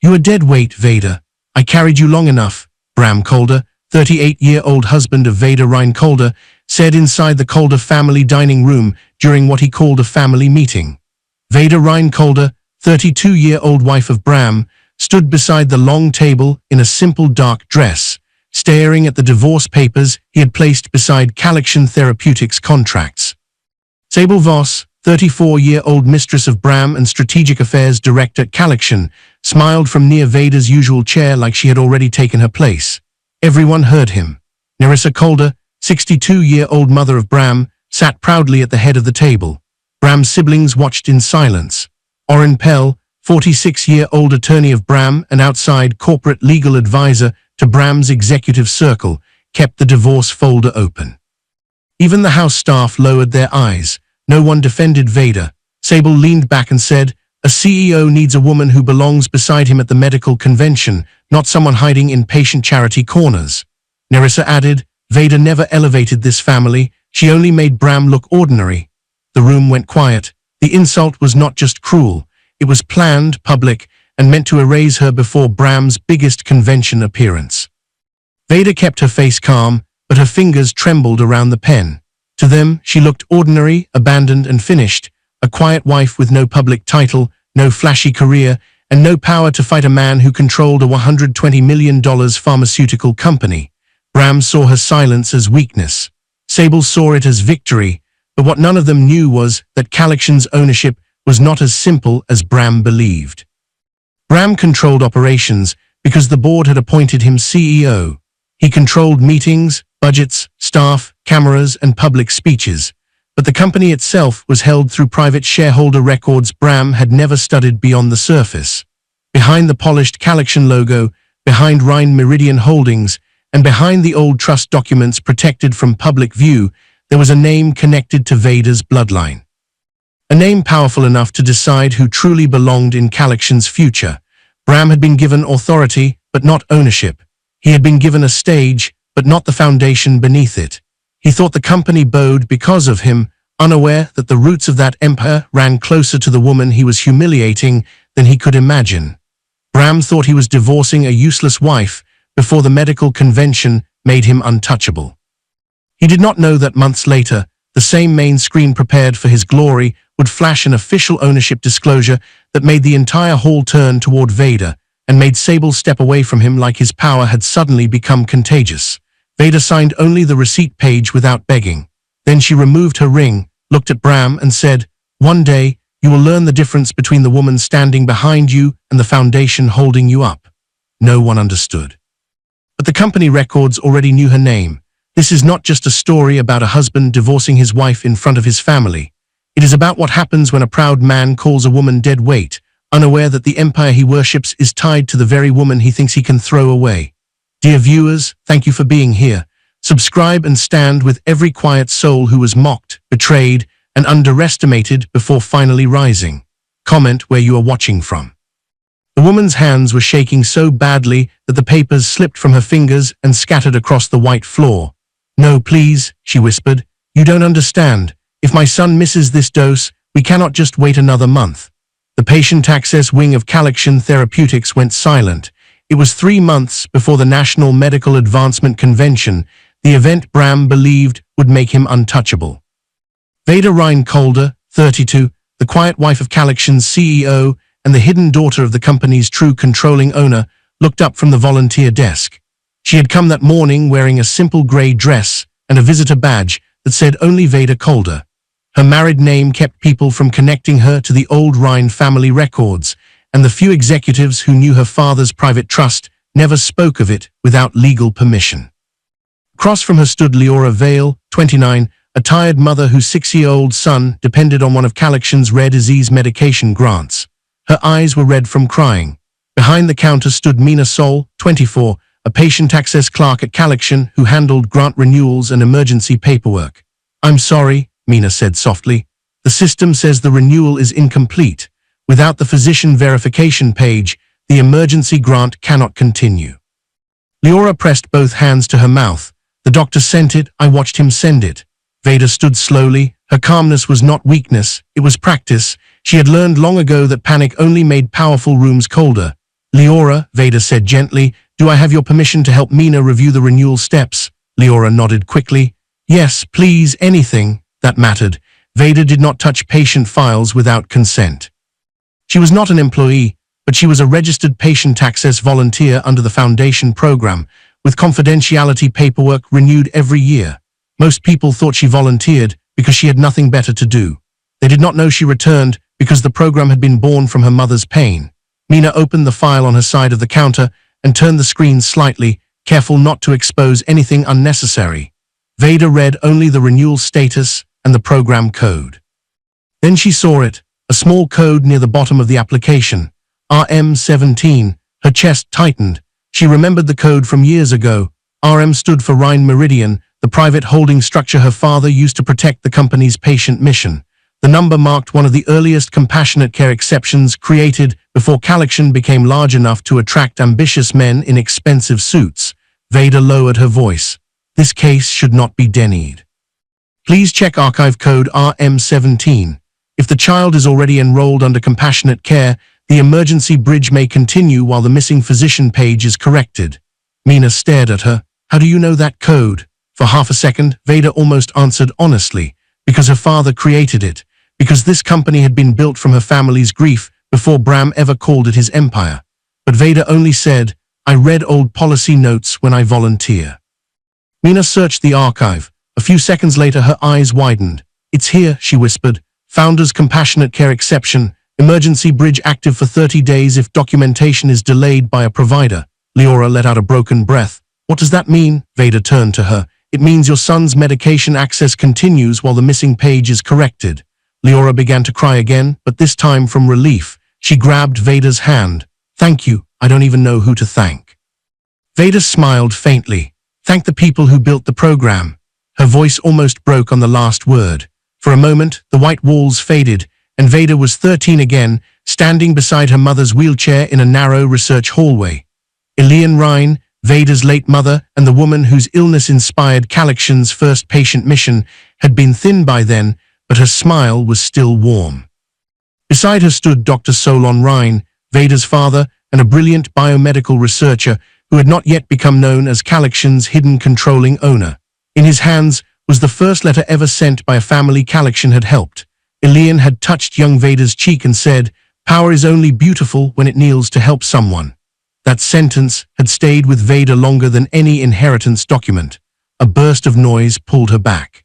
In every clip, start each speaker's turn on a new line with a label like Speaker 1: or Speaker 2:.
Speaker 1: "You are dead weight, Vader. I carried you long enough," Bram Calder, 38-year-old husband of Vader Ryan Calder, said inside the Calder family dining room during what he called a family meeting. Vader Ryan Calder, 32-year-old wife of Bram, stood beside the long table in a simple dark dress, staring at the divorce papers he had placed beside Calexion Therapeutics contracts. Sable Voss, 34-year-old mistress of Bram and Strategic Affairs Director at Calexion, smiled from near Vader's usual chair like she had already taken her place. Everyone heard him. Nerissa Calder, 62-year-old mother of Bram, sat proudly at the head of the table. Bram's siblings watched in silence. Oren Pell, 46-year-old attorney of Bram and outside corporate legal advisor to Bram's executive circle, kept the divorce folder open. Even the house staff lowered their eyes. No one defended Vader. Sable leaned back and said, "A CEO needs a woman who belongs beside him at the medical convention, not someone hiding in patient charity corners." Nerissa added, "Vader never elevated this family. She only made Bram look ordinary." The room went quiet. The insult was not just cruel. It was planned, public, and meant to erase her before Bram's biggest convention appearance. Vader kept her face calm, but her fingers trembled around the pen. To them, she looked ordinary, abandoned, and finished, a quiet wife with no public title, no flashy career, and no power to fight a man who controlled a $120 million pharmaceutical company. Bram saw her silence as weakness. Sable saw it as victory, but what none of them knew was that Calexion's ownership was not as simple as Bram believed. Bram controlled operations because the board had appointed him CEO. He controlled meetings, budgets, staff, cameras, and public speeches, but the company itself was held through private shareholder records Bram had never studied beyond the surface. Behind the polished Calexion logo, behind Rhine Meridian Holdings, and behind the old trust documents protected from public view, there was a name connected to Vader's bloodline. A name powerful enough to decide who truly belonged in Calexion's future. Bram had been given authority, but not ownership. He had been given a stage, but not the foundation beneath it. He thought the company bowed because of him, unaware that the roots of that empire ran closer to the woman he was humiliating than he could imagine. Bram thought he was divorcing a useless wife before the medical convention made him untouchable. He did not know that months later, the same main screen prepared for his glory would flash an official ownership disclosure that made the entire hall turn toward Vader and made Sable step away from him like his power had suddenly become contagious. Vader signed only the receipt page without begging. Then she removed her ring, looked at Bram and said, "One day, you will learn the difference between the woman standing behind you and the foundation holding you up." No one understood. But the company records already knew her name. This is not just a story about a husband divorcing his wife in front of his family. It is about what happens when a proud man calls a woman dead weight, unaware that the empire he worships is tied to the very woman he thinks he can throw away. Dear viewers, thank you for being here. Subscribe and stand with every quiet soul who was mocked, betrayed, and underestimated before finally rising. Comment where you are watching from. The woman's hands were shaking so badly that the papers slipped from her fingers and scattered across the white floor. "No, please," she whispered. "You don't understand. If my son misses this dose, we cannot just wait another month." The patient access wing of Calexion Therapeutics went silent. It was 3 months before the National Medical Advancement Convention, the event Bram believed would make him untouchable. Vader Rhine Calder, 32, the quiet wife of Calexion's CEO and the hidden daughter of the company's true controlling owner, looked up from the volunteer desk. She had come that morning wearing a simple gray dress and a visitor badge that said only Vader Calder. Her married name kept people from connecting her to the old Rhine family records, and the few executives who knew her father's private trust never spoke of it without legal permission. Across from her stood Leora Vale, 29, a tired mother whose 6-year-old son depended on one of Calexion's rare disease medication grants. Her eyes were red from crying. Behind the counter stood Mina Sol, 24, a patient access clerk at Calexion who handled grant renewals and emergency paperwork. "I'm sorry," Mina said softly. "The system says the renewal is incomplete. Without the physician verification page, the emergency grant cannot continue." Leora pressed both hands to her mouth. "The doctor sent it, I watched him send it." Vader stood slowly. Her calmness was not weakness, it was practice. She had learned long ago that panic only made powerful rooms colder. Leora, Vader said gently, do I have your permission to help Mina review the renewal steps? Leora nodded quickly. Yes, please, anything that mattered. Vader did not touch patient files without consent. She was not an employee, but she was a registered patient access volunteer under the Foundation program, with confidentiality paperwork renewed every year. Most people thought she volunteered because she had nothing better to do. They did not know she returned because the program had been born from her mother's pain. Mina opened the file on her side of the counter and turned the screen slightly, careful not to expose anything unnecessary. Vader read only the renewal status and the program code. Then she saw it, a small code near the bottom of the application. RM17. Her chest tightened. She remembered the code from years ago. RM stood for Rhine Meridian, the private holding structure her father used to protect the company's patient mission. The number marked one of the earliest compassionate care exceptions created before Calexion became large enough to attract ambitious men in expensive suits. Vader lowered her voice. This case should not be denied. Please check archive code RM17. If the child is already enrolled under compassionate care, the emergency bridge may continue while the missing physician page is corrected. Mina stared at her. How do you know that code? For half a second, Vader almost answered honestly. Because her father created it. Because this company had been built from her family's grief before Bram ever called it his empire. But Vader only said, I read old policy notes when I volunteer. Mina searched the archive. A few seconds later, her eyes widened. It's here, she whispered. Founder's compassionate care exception. Emergency bridge active for 30 days if documentation is delayed by a provider. Leora let out a broken breath. What does that mean? Vader turned to her. It means your son's medication access continues while the missing page is corrected. Leora began to cry again, but this time from relief. She grabbed Vader's hand. Thank you, I don't even know who to thank. Vader smiled faintly. Thank the people who built the program. Her voice almost broke on the last word. For a moment, the white walls faded, and Vader was 13 again, standing beside her mother's wheelchair in a narrow research hallway. Elian Rhine, Vader's late mother and the woman whose illness inspired Calexion's first patient mission, had been thin by then, but her smile was still warm. Beside her stood Dr. Solon Rhine, Vader's father and a brilliant biomedical researcher who had not yet become known as Calexion's hidden controlling owner. In his hands was the first letter ever sent by a family Calexion had helped. Elian had touched young Vader's cheek and said, "Power is only beautiful when it kneels to help someone." That sentence had stayed with Vader longer than any inheritance document. A burst of noise pulled her back.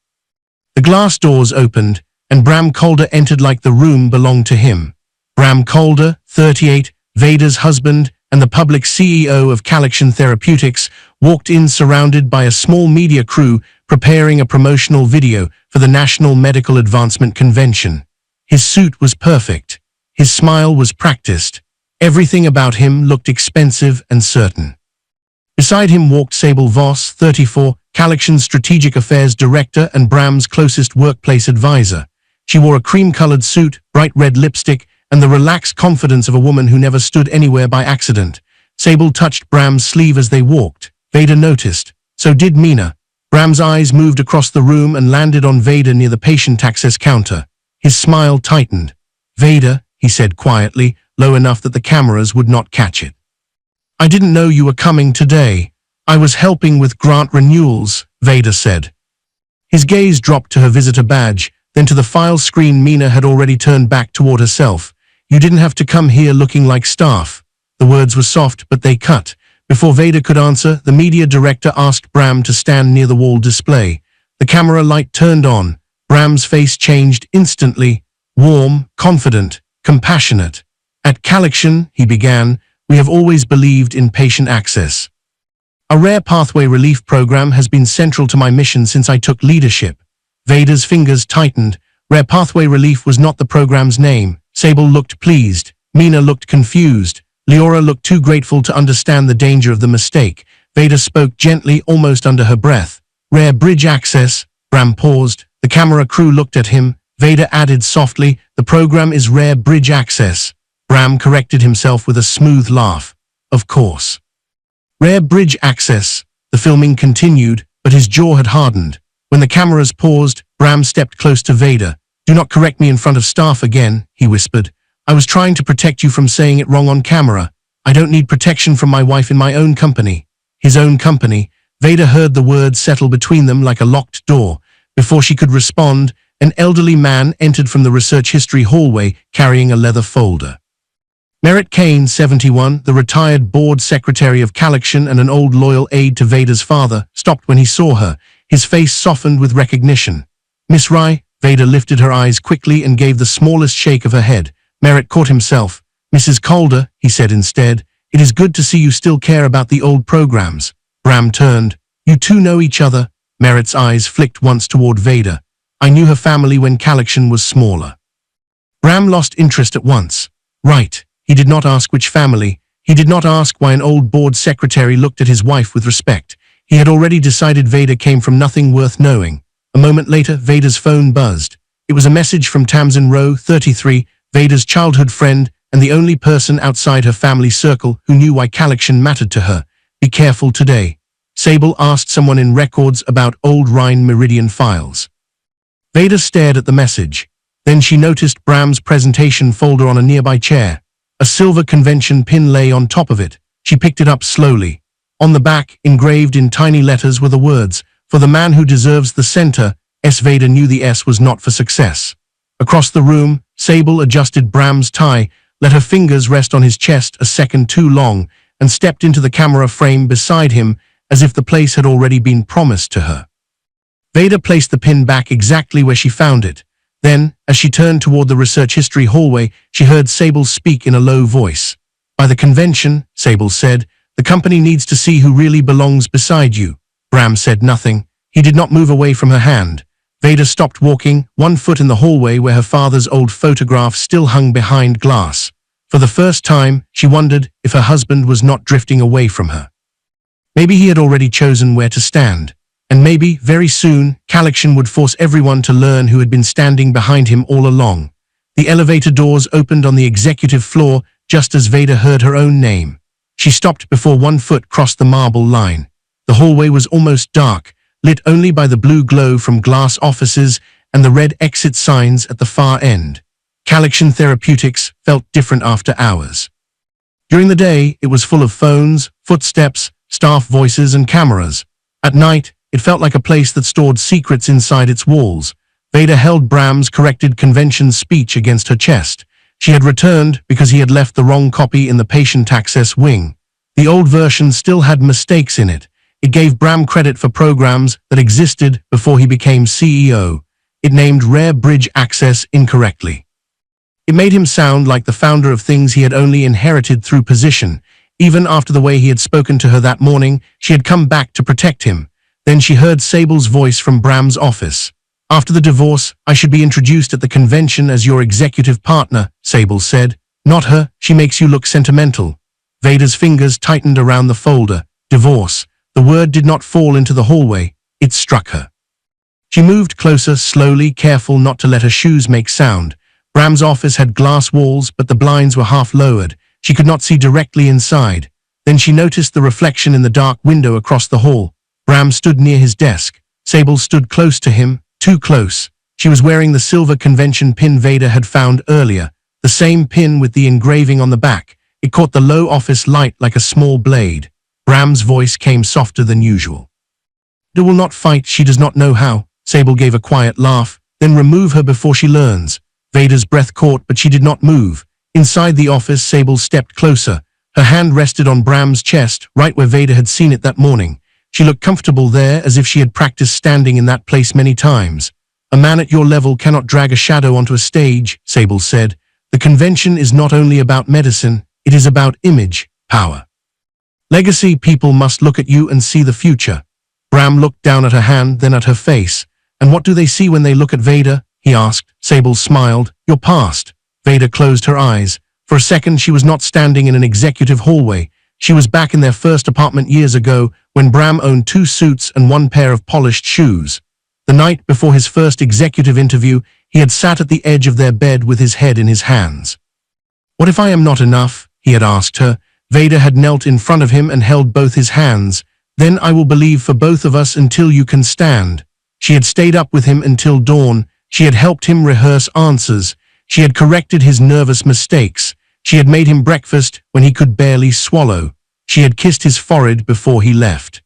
Speaker 1: The glass doors opened, and Bram Calder entered like the room belonged to him. Bram Calder, 38, Vader's husband and the public CEO of Calexion Therapeutics, walked in surrounded by a small media crew preparing a promotional video for the National Medical Advancement Convention. His suit was perfect. His smile was practiced. Everything about him looked expensive and certain. Beside him walked Sable Voss, 34, Calexion's Strategic Affairs Director and Bram's closest workplace advisor. She wore a cream-colored suit, bright red lipstick, and the relaxed confidence of a woman who never stood anywhere by accident. Sable touched Bram's sleeve as they walked. Vader noticed. So did Mina. Bram's eyes moved across the room and landed on Vader near the patient access counter. His smile tightened. "Vader," he said quietly, low enough that the cameras would not catch it. "I didn't know you were coming today. I was helping with grant renewals," Vader said. His gaze dropped to her visitor badge, then to the file screen Mina had already turned back toward herself. "You didn't have to come here looking like staff." The words were soft, but they cut. Before Vader could answer, the media director asked Bram to stand near the wall display. The camera light turned on. Bram's face changed instantly. Warm, confident, compassionate. "At Calexion," he began, "we have always believed in patient access. A rare pathway relief program has been central to my mission since I took leadership." Vader's fingers tightened. Rare Pathway Relief was not the program's name. Sable looked pleased. Mina looked confused. Leora looked too grateful to understand the danger of the mistake. Vader spoke gently, almost under her breath. "Rare bridge access." Bram paused. The camera crew looked at him. Vader added softly, "The program is rare bridge access." Bram corrected himself with a smooth laugh. "Of course. Rare bridge access." The filming continued, but his jaw had hardened. When the cameras paused, Bram stepped close to Vader. "Do not correct me in front of staff again," he whispered. "I was trying to protect you from saying it wrong on camera." I don't need protection from my wife in my own company. His own company. Vader heard the words settle between them like a locked door. Before she could respond, an elderly man entered from the research history hallway carrying a leather folder. Merritt Kane, 71, the retired board secretary of Collection and an old loyal aide to Vader's father, stopped when he saw her. His face softened with recognition. Miss Rye? Vader lifted her eyes quickly and gave the smallest shake of her head. Merritt caught himself. Mrs. Calder, he said instead, it is good to see you still care about the old programs. Bram turned. You two know each other? Merritt's eyes flicked once toward Vader. I knew her family when Collection was smaller. Bram lost interest at once. Right. He did not ask which family. He did not ask why an old board secretary looked at his wife with respect. He had already decided Vader came from nothing worth knowing. A moment later, Vader's phone buzzed. It was a message from Tamsin Rowe, 33, Vader's childhood friend and the only person outside her family circle who knew why Collection mattered to her. Be careful today. Sable asked someone in records about old Rhine Meridian files. Vader stared at the message. Then she noticed Bram's presentation folder on a nearby chair. A silver convention pin lay on top of it. She picked it up slowly. On the back, engraved in tiny letters, were the words, "For the man who deserves the center." Vader knew the S was not for success. Across the room, Sable adjusted Bram's tie, let her fingers rest on his chest a second too long, and stepped into the camera frame beside him as if the place had already been promised to her. Vader placed the pin back exactly where she found it. Then, as she turned toward the research history hallway, she heard Sable speak in a low voice. By the convention, Sable said, the company needs to see who really belongs beside you. Bram said nothing. He did not move away from her hand. Vader stopped walking, one foot in the hallway where her father's old photograph still hung behind glass. For the first time, she wondered if her husband was not drifting away from her. Maybe he had already chosen where to stand. And maybe, very soon, Collection would force everyone to learn who had been standing behind him all along. The elevator doors opened on the executive floor just as Vader heard her own name. She stopped before one foot crossed the marble line. The hallway was almost dark, lit only by the blue glow from glass offices and the red exit signs at the far end. Collection Therapeutics felt different after hours. During the day, it was full of phones, footsteps, staff voices, and cameras. At night, it felt like a place that stored secrets inside its walls. Vader held Bram's corrected convention speech against her chest. She had returned because he had left the wrong copy in the patient access wing. The old version still had mistakes in it. It gave Bram credit for programs that existed before he became CEO. It named Rare Bridge Access incorrectly. It made him sound like the founder of things he had only inherited through position. Even after the way he had spoken to her that morning, she had come back to protect him. Then she heard Sable's voice from Bram's office. After the divorce, I should be introduced at the convention as your executive partner, Sable said. Not her, she makes you look sentimental. Vader's fingers tightened around the folder. Divorce. The word did not fall into the hallway. It struck her. She moved closer, slowly, careful not to let her shoes make sound. Bram's office had glass walls, but the blinds were half lowered. She could not see directly inside. Then she noticed the reflection in the dark window across the hall. Bram stood near his desk. Sable stood close to him, too close. She was wearing the silver convention pin Vader had found earlier, the same pin with the engraving on the back. It caught the low office light like a small blade. Bram's voice came softer than usual. They will not fight, she does not know how. Sable gave a quiet laugh. Then remove her before she learns. Vader's breath caught, but she did not move. Inside the office, Sable stepped closer. Her hand rested on Bram's chest, right where Vader had seen it that morning. She looked comfortable there, as if she had practiced standing in that place many times. A man at your level cannot drag a shadow onto a stage, Sable said. The convention is not only about medicine, it is about image, power. Legacy. People must look at you and see the future. Bram looked down at her hand, then at her face. And what do they see when they look at Vader? He asked. Sable smiled. Your past. Vader closed her eyes. For a second, she was not standing in an executive hallway. She was back in their first apartment years ago, when Bram owned 2 suits and 1 pair of polished shoes. The night before his first executive interview, he had sat at the edge of their bed with his head in his hands. What if I am not enough? He had asked her. Vader had knelt in front of him and held both his hands. Then I will believe for both of us until you can stand. She had stayed up with him until dawn. She had helped him rehearse answers. She had corrected his nervous mistakes. She had made him breakfast when he could barely swallow. She had kissed his forehead before he left.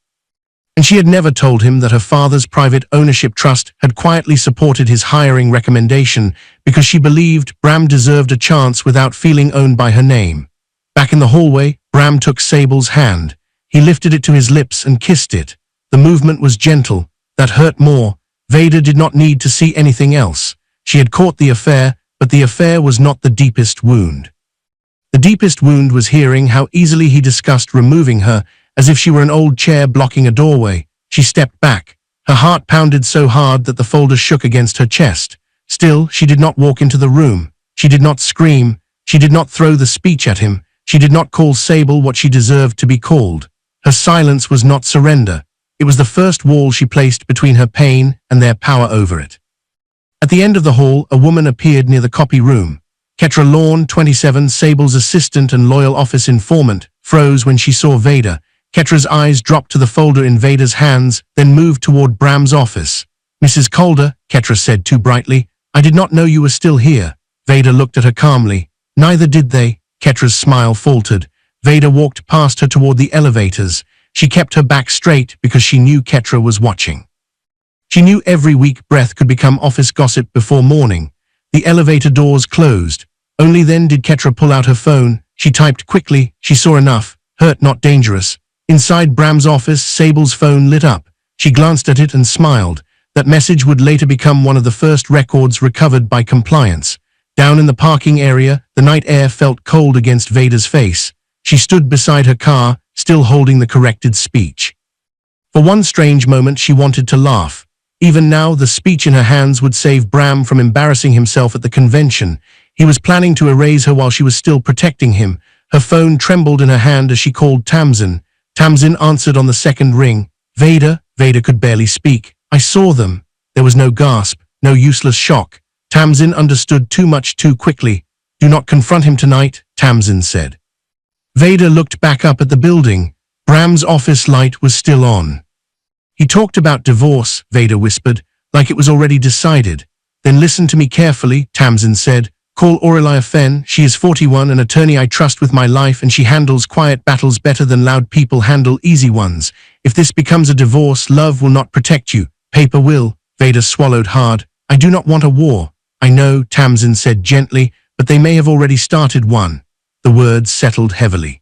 Speaker 1: And she had never told him that her father's private ownership trust had quietly supported his hiring recommendation because she believed Bram deserved a chance without feeling owned by her name. Back in the hallway, Bram took Sable's hand. He lifted it to his lips and kissed it. The movement was gentle. That hurt more. Vader did not need to see anything else. She had caught the affair, but the affair was not the deepest wound. The deepest wound was hearing how easily he discussed removing her, as if she were an old chair blocking a doorway. She stepped back. Her heart pounded so hard that the folder shook against her chest. Still, she did not walk into the room. She did not scream. She did not throw the speech at him. She did not call Sable what she deserved to be called. Her silence was not surrender. It was the first wall she placed between her pain and their power over it. At the end of the hall, a woman appeared near the copy room. Ketra Lorne, 27, Sable's assistant and loyal office informant, froze when she saw Vader. Ketra's eyes dropped to the folder in Vader's hands, then moved toward Bram's office. "Mrs. Calder," Ketra said too brightly, "I did not know you were still here." Vader looked at her calmly. "Neither did they." Ketra's smile faltered. Vader walked past her toward the elevators. She kept her back straight because she knew Ketra was watching. She knew every weak breath could become office gossip before morning. The elevator doors closed. Only then did Ketra pull out her phone. She typed quickly. She saw enough. Hurt, not dangerous. Inside Bram's office, Sable's phone lit up. She glanced at it and smiled. That message would later become one of the first records recovered by compliance. Down in the parking area, the night air felt cold against Vader's face. She stood beside her car, still holding the corrected speech. For one strange moment, she wanted to laugh. Even now, the speech in her hands would save Bram from embarrassing himself at the convention. He was planning to erase her while she was still protecting him. Her phone trembled in her hand as she called Tamsin. Tamsin answered on the second ring. "Vader." Vader could barely speak. "I saw them." There was no gasp, no useless shock. Tamsin understood too much too quickly. "Do not confront him tonight," Tamsin said. Vader looked back up at the building. Bram's office light was still on. "He talked about divorce," Vader whispered, "like it was already decided." "Then listen to me carefully," Tamsin said. "Call Aurelia Fenn. She is 41, an attorney I trust with my life, and she handles quiet battles better than loud people handle easy ones. If this becomes a divorce, love will not protect you. Paper will." Vader swallowed hard. "I do not want a war." "I know," Tamsin said gently, "but they may have already started one." The words settled heavily.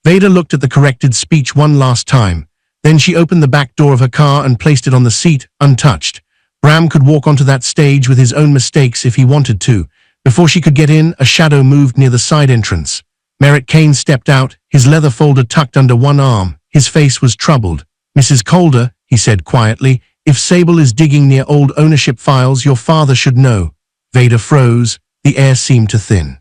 Speaker 1: Vader looked at the corrected speech one last time. Then she opened the back door of her car and placed it on the seat, untouched. Bram could walk onto that stage with his own mistakes if he wanted to. Before she could get in, a shadow moved near the side entrance. Merritt Kane stepped out, his leather folder tucked under one arm. His face was troubled. "Mrs. Calder," he said quietly, "if Sable is digging near old ownership files, your father should know." Vader froze. The air seemed to thin.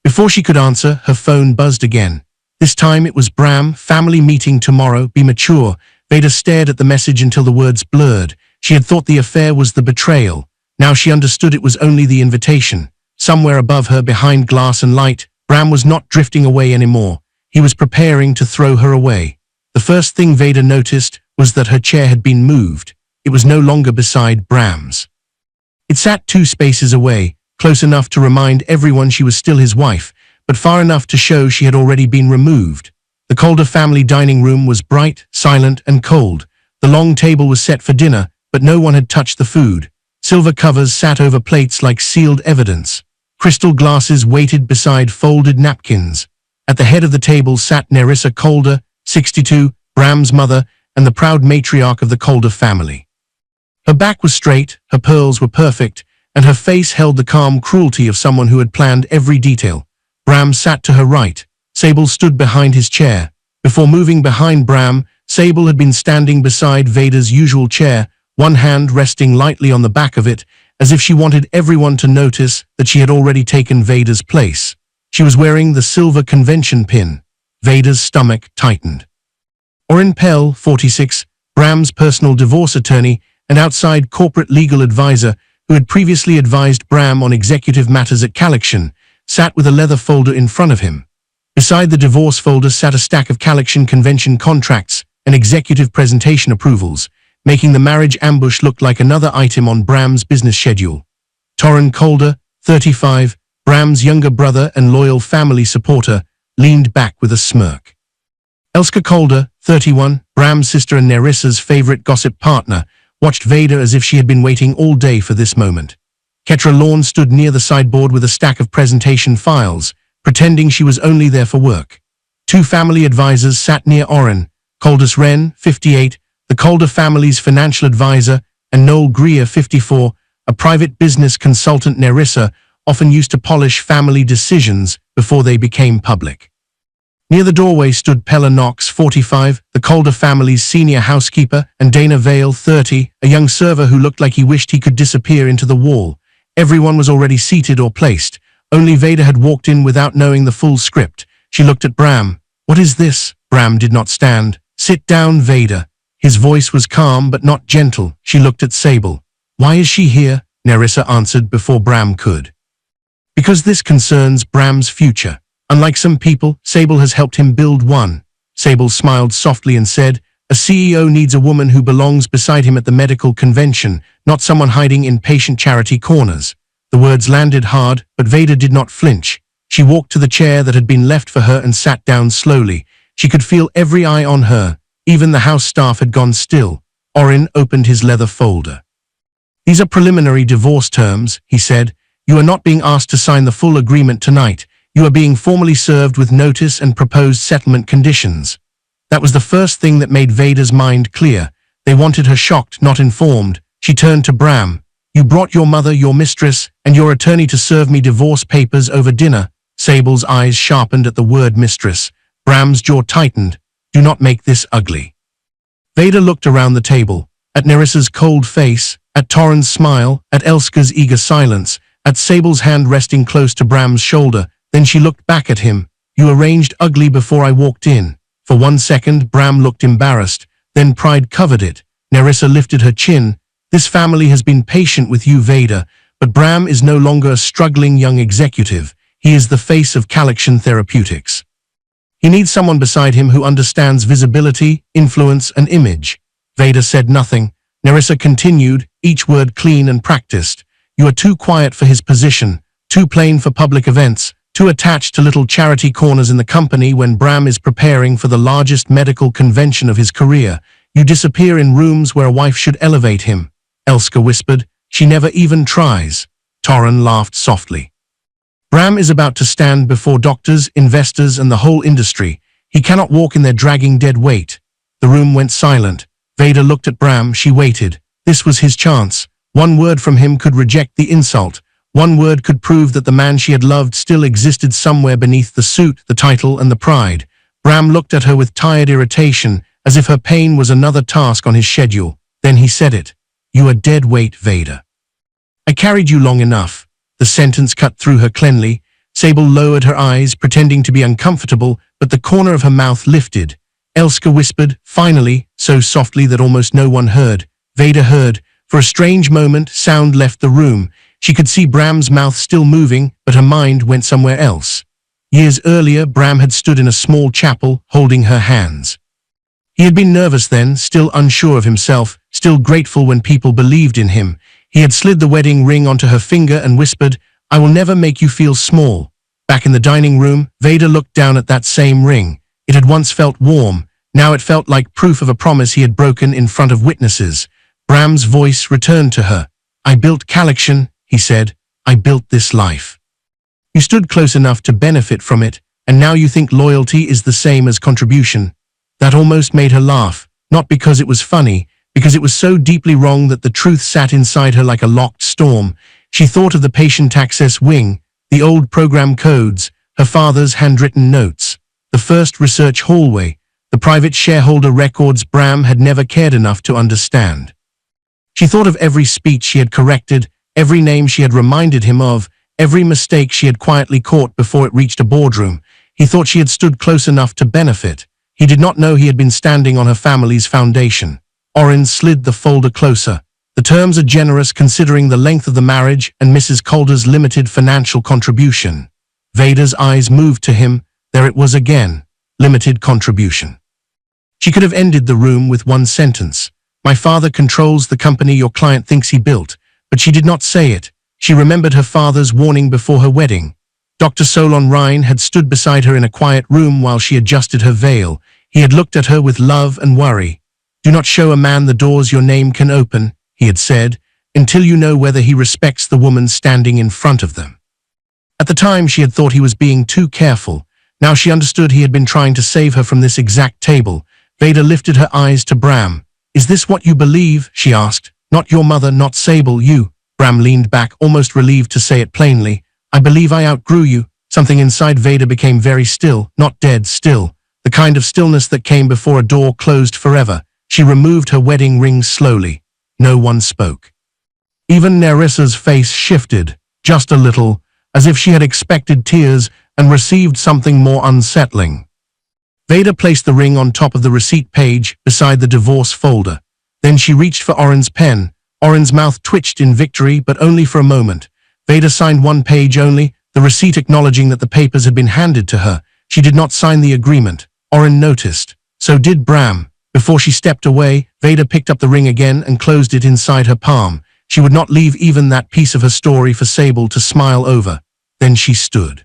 Speaker 1: Before she could answer, her phone buzzed again. This time it was Bram. "Family meeting tomorrow. Be mature." Vader stared at the message until the words blurred. She had thought the affair was the betrayal. Now she understood it was only the invitation. Somewhere above her, behind glass and light, Bram was not drifting away anymore. He was preparing to throw her away. The first thing Vader noticed was that her chair had been moved. It was no longer beside Bram's. It sat 2 spaces away, close enough to remind everyone she was still his wife, but far enough to show she had already been removed. The Calder family dining room was bright, silent, and cold. The long table was set for dinner, but no one had touched the food. Silver covers sat over plates like sealed evidence. Crystal glasses waited beside folded napkins. At the head of the table sat Nerissa Calder, 62, Bram's mother, and the proud matriarch of the Calder family. Her back was straight, her pearls were perfect, and her face held the calm cruelty of someone who had planned every detail. Bram sat to her right. Sable stood behind his chair. Before moving behind Bram, Sable had been standing beside Vader's usual chair, one hand resting lightly on the back of it, as if she wanted everyone to notice that she had already taken Vader's place. She was wearing the silver convention pin. Vader's stomach tightened. Orin Pell, 46, Bram's personal divorce attorney and outside corporate legal advisor who had previously advised Bram on executive matters at Calexion, sat with a leather folder in front of him. Beside the divorce folder sat a stack of Calexion convention contracts and executive presentation approvals, making the marriage ambush look like another item on Bram's business schedule. Torrin Calder, 35, Bram's younger brother and loyal family supporter, leaned back with a smirk. Elska Calder, 31, Bram's sister and Nerissa's favorite gossip partner, watched Vader as if she had been waiting all day for this moment. Ketra Lorne stood near the sideboard with a stack of presentation files, pretending she was only there for work. Two family advisors sat near Oren, Coldus Wren, 58, the Calder family's financial advisor, and Noel Greer, 54, a private business consultant. Nerissa often used to polish family decisions before they became public. Near the doorway stood Pella Knox, 45, the Calder family's senior housekeeper, and Dana Vale, 30, a young server who looked like he wished he could disappear into the wall. Everyone was already seated or placed. Only Vader had walked in without knowing the full script. She looked at Bram. "What is this?" Bram did not stand. "Sit down, Vader." His voice was calm but not gentle. She looked at Sable. "Why is she here?" Nerissa answered before Bram could. "Because this concerns Bram's future. Unlike some people, Sable has helped him build one." Sable smiled softly and said, "A CEO needs a woman who belongs beside him at the medical convention, not someone hiding in patient charity corners." The words landed hard, but Vader did not flinch. She walked to the chair that had been left for her and sat down slowly. She could feel every eye on her. Even the house staff had gone still. Oren opened his leather folder. "These are preliminary divorce terms," he said. "You are not being asked to sign the full agreement tonight. You are being formally served with notice and proposed settlement conditions." That was the first thing that made Vader's mind clear. They wanted her shocked, not informed. She turned to Bram. "You brought your mother, your mistress, and your attorney to serve me divorce papers over dinner." Sable's eyes sharpened at the word mistress. Bram's jaw tightened. "Do not make this ugly." Vader looked around the table, at Nerissa's cold face, at Torrens' smile, at Elska's eager silence, at Sable's hand resting close to Bram's shoulder. Then she looked back at him. "You arranged ugly before I walked in." For 1 second, Bram looked embarrassed. Then pride covered it. Nerissa lifted her chin. "This family has been patient with you, Vader, but Bram is no longer a struggling young executive. He is the face of Calaxian Therapeutics. He needs someone beside him who understands visibility, influence, and image." Vader said nothing. Nerissa continued, each word clean and practiced. "You are too quiet for his position, too plain for public events, too attached to little charity corners in the company when Bram is preparing for the largest medical convention of his career. You disappear in rooms where a wife should elevate him." Elska whispered, "She never even tries." Torren laughed softly. "Bram is about to stand before doctors, investors, and the whole industry. He cannot walk in their dragging dead weight." The room went silent. Vader looked at Bram. She waited. This was his chance. One word from him could reject the insult. One word could prove that the man she had loved still existed somewhere beneath the suit, the title, and the pride. Bram looked at her with tired irritation, as if her pain was another task on his schedule. Then he said it. "You are dead weight, Vader. I carried you long enough." The sentence cut through her cleanly. Sable lowered her eyes, pretending to be uncomfortable, but the corner of her mouth lifted. Elska whispered, finally, so softly that almost no one heard. Vader heard. For a strange moment, sound left the room. She could see Bram's mouth still moving, but her mind went somewhere else. Years earlier, Bram had stood in a small chapel, holding her hands. He had been nervous then, still unsure of himself, still grateful when people believed in him. He had slid the wedding ring onto her finger and whispered, "I will never make you feel small." Back in the dining room, Vader looked down at that same ring. It had once felt warm. Now it felt like proof of a promise he had broken in front of witnesses. Bram's voice returned to her. "I built Calaxian," he said. "I built this life. You stood close enough to benefit from it, and now you think loyalty is the same as contribution." That almost made her laugh, not because it was funny, because it was so deeply wrong that the truth sat inside her like a locked storm. She thought of the patient access wing, the old program codes, her father's handwritten notes, the first research hallway, the private shareholder records Bram had never cared enough to understand. She thought of every speech she had corrected, every name she had reminded him of, every mistake she had quietly caught before it reached a boardroom. He thought she had stood close enough to benefit. He did not know he had been standing on her family's foundation. Oren slid the folder closer. The terms are generous considering the length of the marriage and Mrs. Calder's limited financial contribution. Vader's eyes moved to him. There it was again. Limited contribution. She could have ended the room with one sentence. "My father controls the company your client thinks he built," but she did not say it. She remembered her father's warning before her wedding. Dr. Solon Rhine had stood beside her in a quiet room while she adjusted her veil. He had looked at her with love and worry. "Do not show a man the doors your name can open," he had said, "until you know whether he respects the woman standing in front of them." At the time, she had thought he was being too careful. Now she understood he had been trying to save her from this exact table. Vader lifted her eyes to Bram. "Is this what you believe?" she asked. "Not your mother, not Sable, you." Bram leaned back, almost relieved to say it plainly. "I believe I outgrew you." Something inside Vader became very still, not dead, still. The kind of stillness that came before a door closed forever. She removed her wedding ring slowly. No one spoke. Even Nerissa's face shifted, just a little, as if she had expected tears and received something more unsettling. Vader placed the ring on top of the receipt page beside the divorce folder. Then she reached for Oren's pen. Oren's mouth twitched in victory, but only for a moment. Vader signed one page only, the receipt acknowledging that the papers had been handed to her. She did not sign the agreement. Oren noticed. So did Bram. Before she stepped away, Vader picked up the ring again and closed it inside her palm. She would not leave even that piece of her story for Sable to smile over. Then she stood.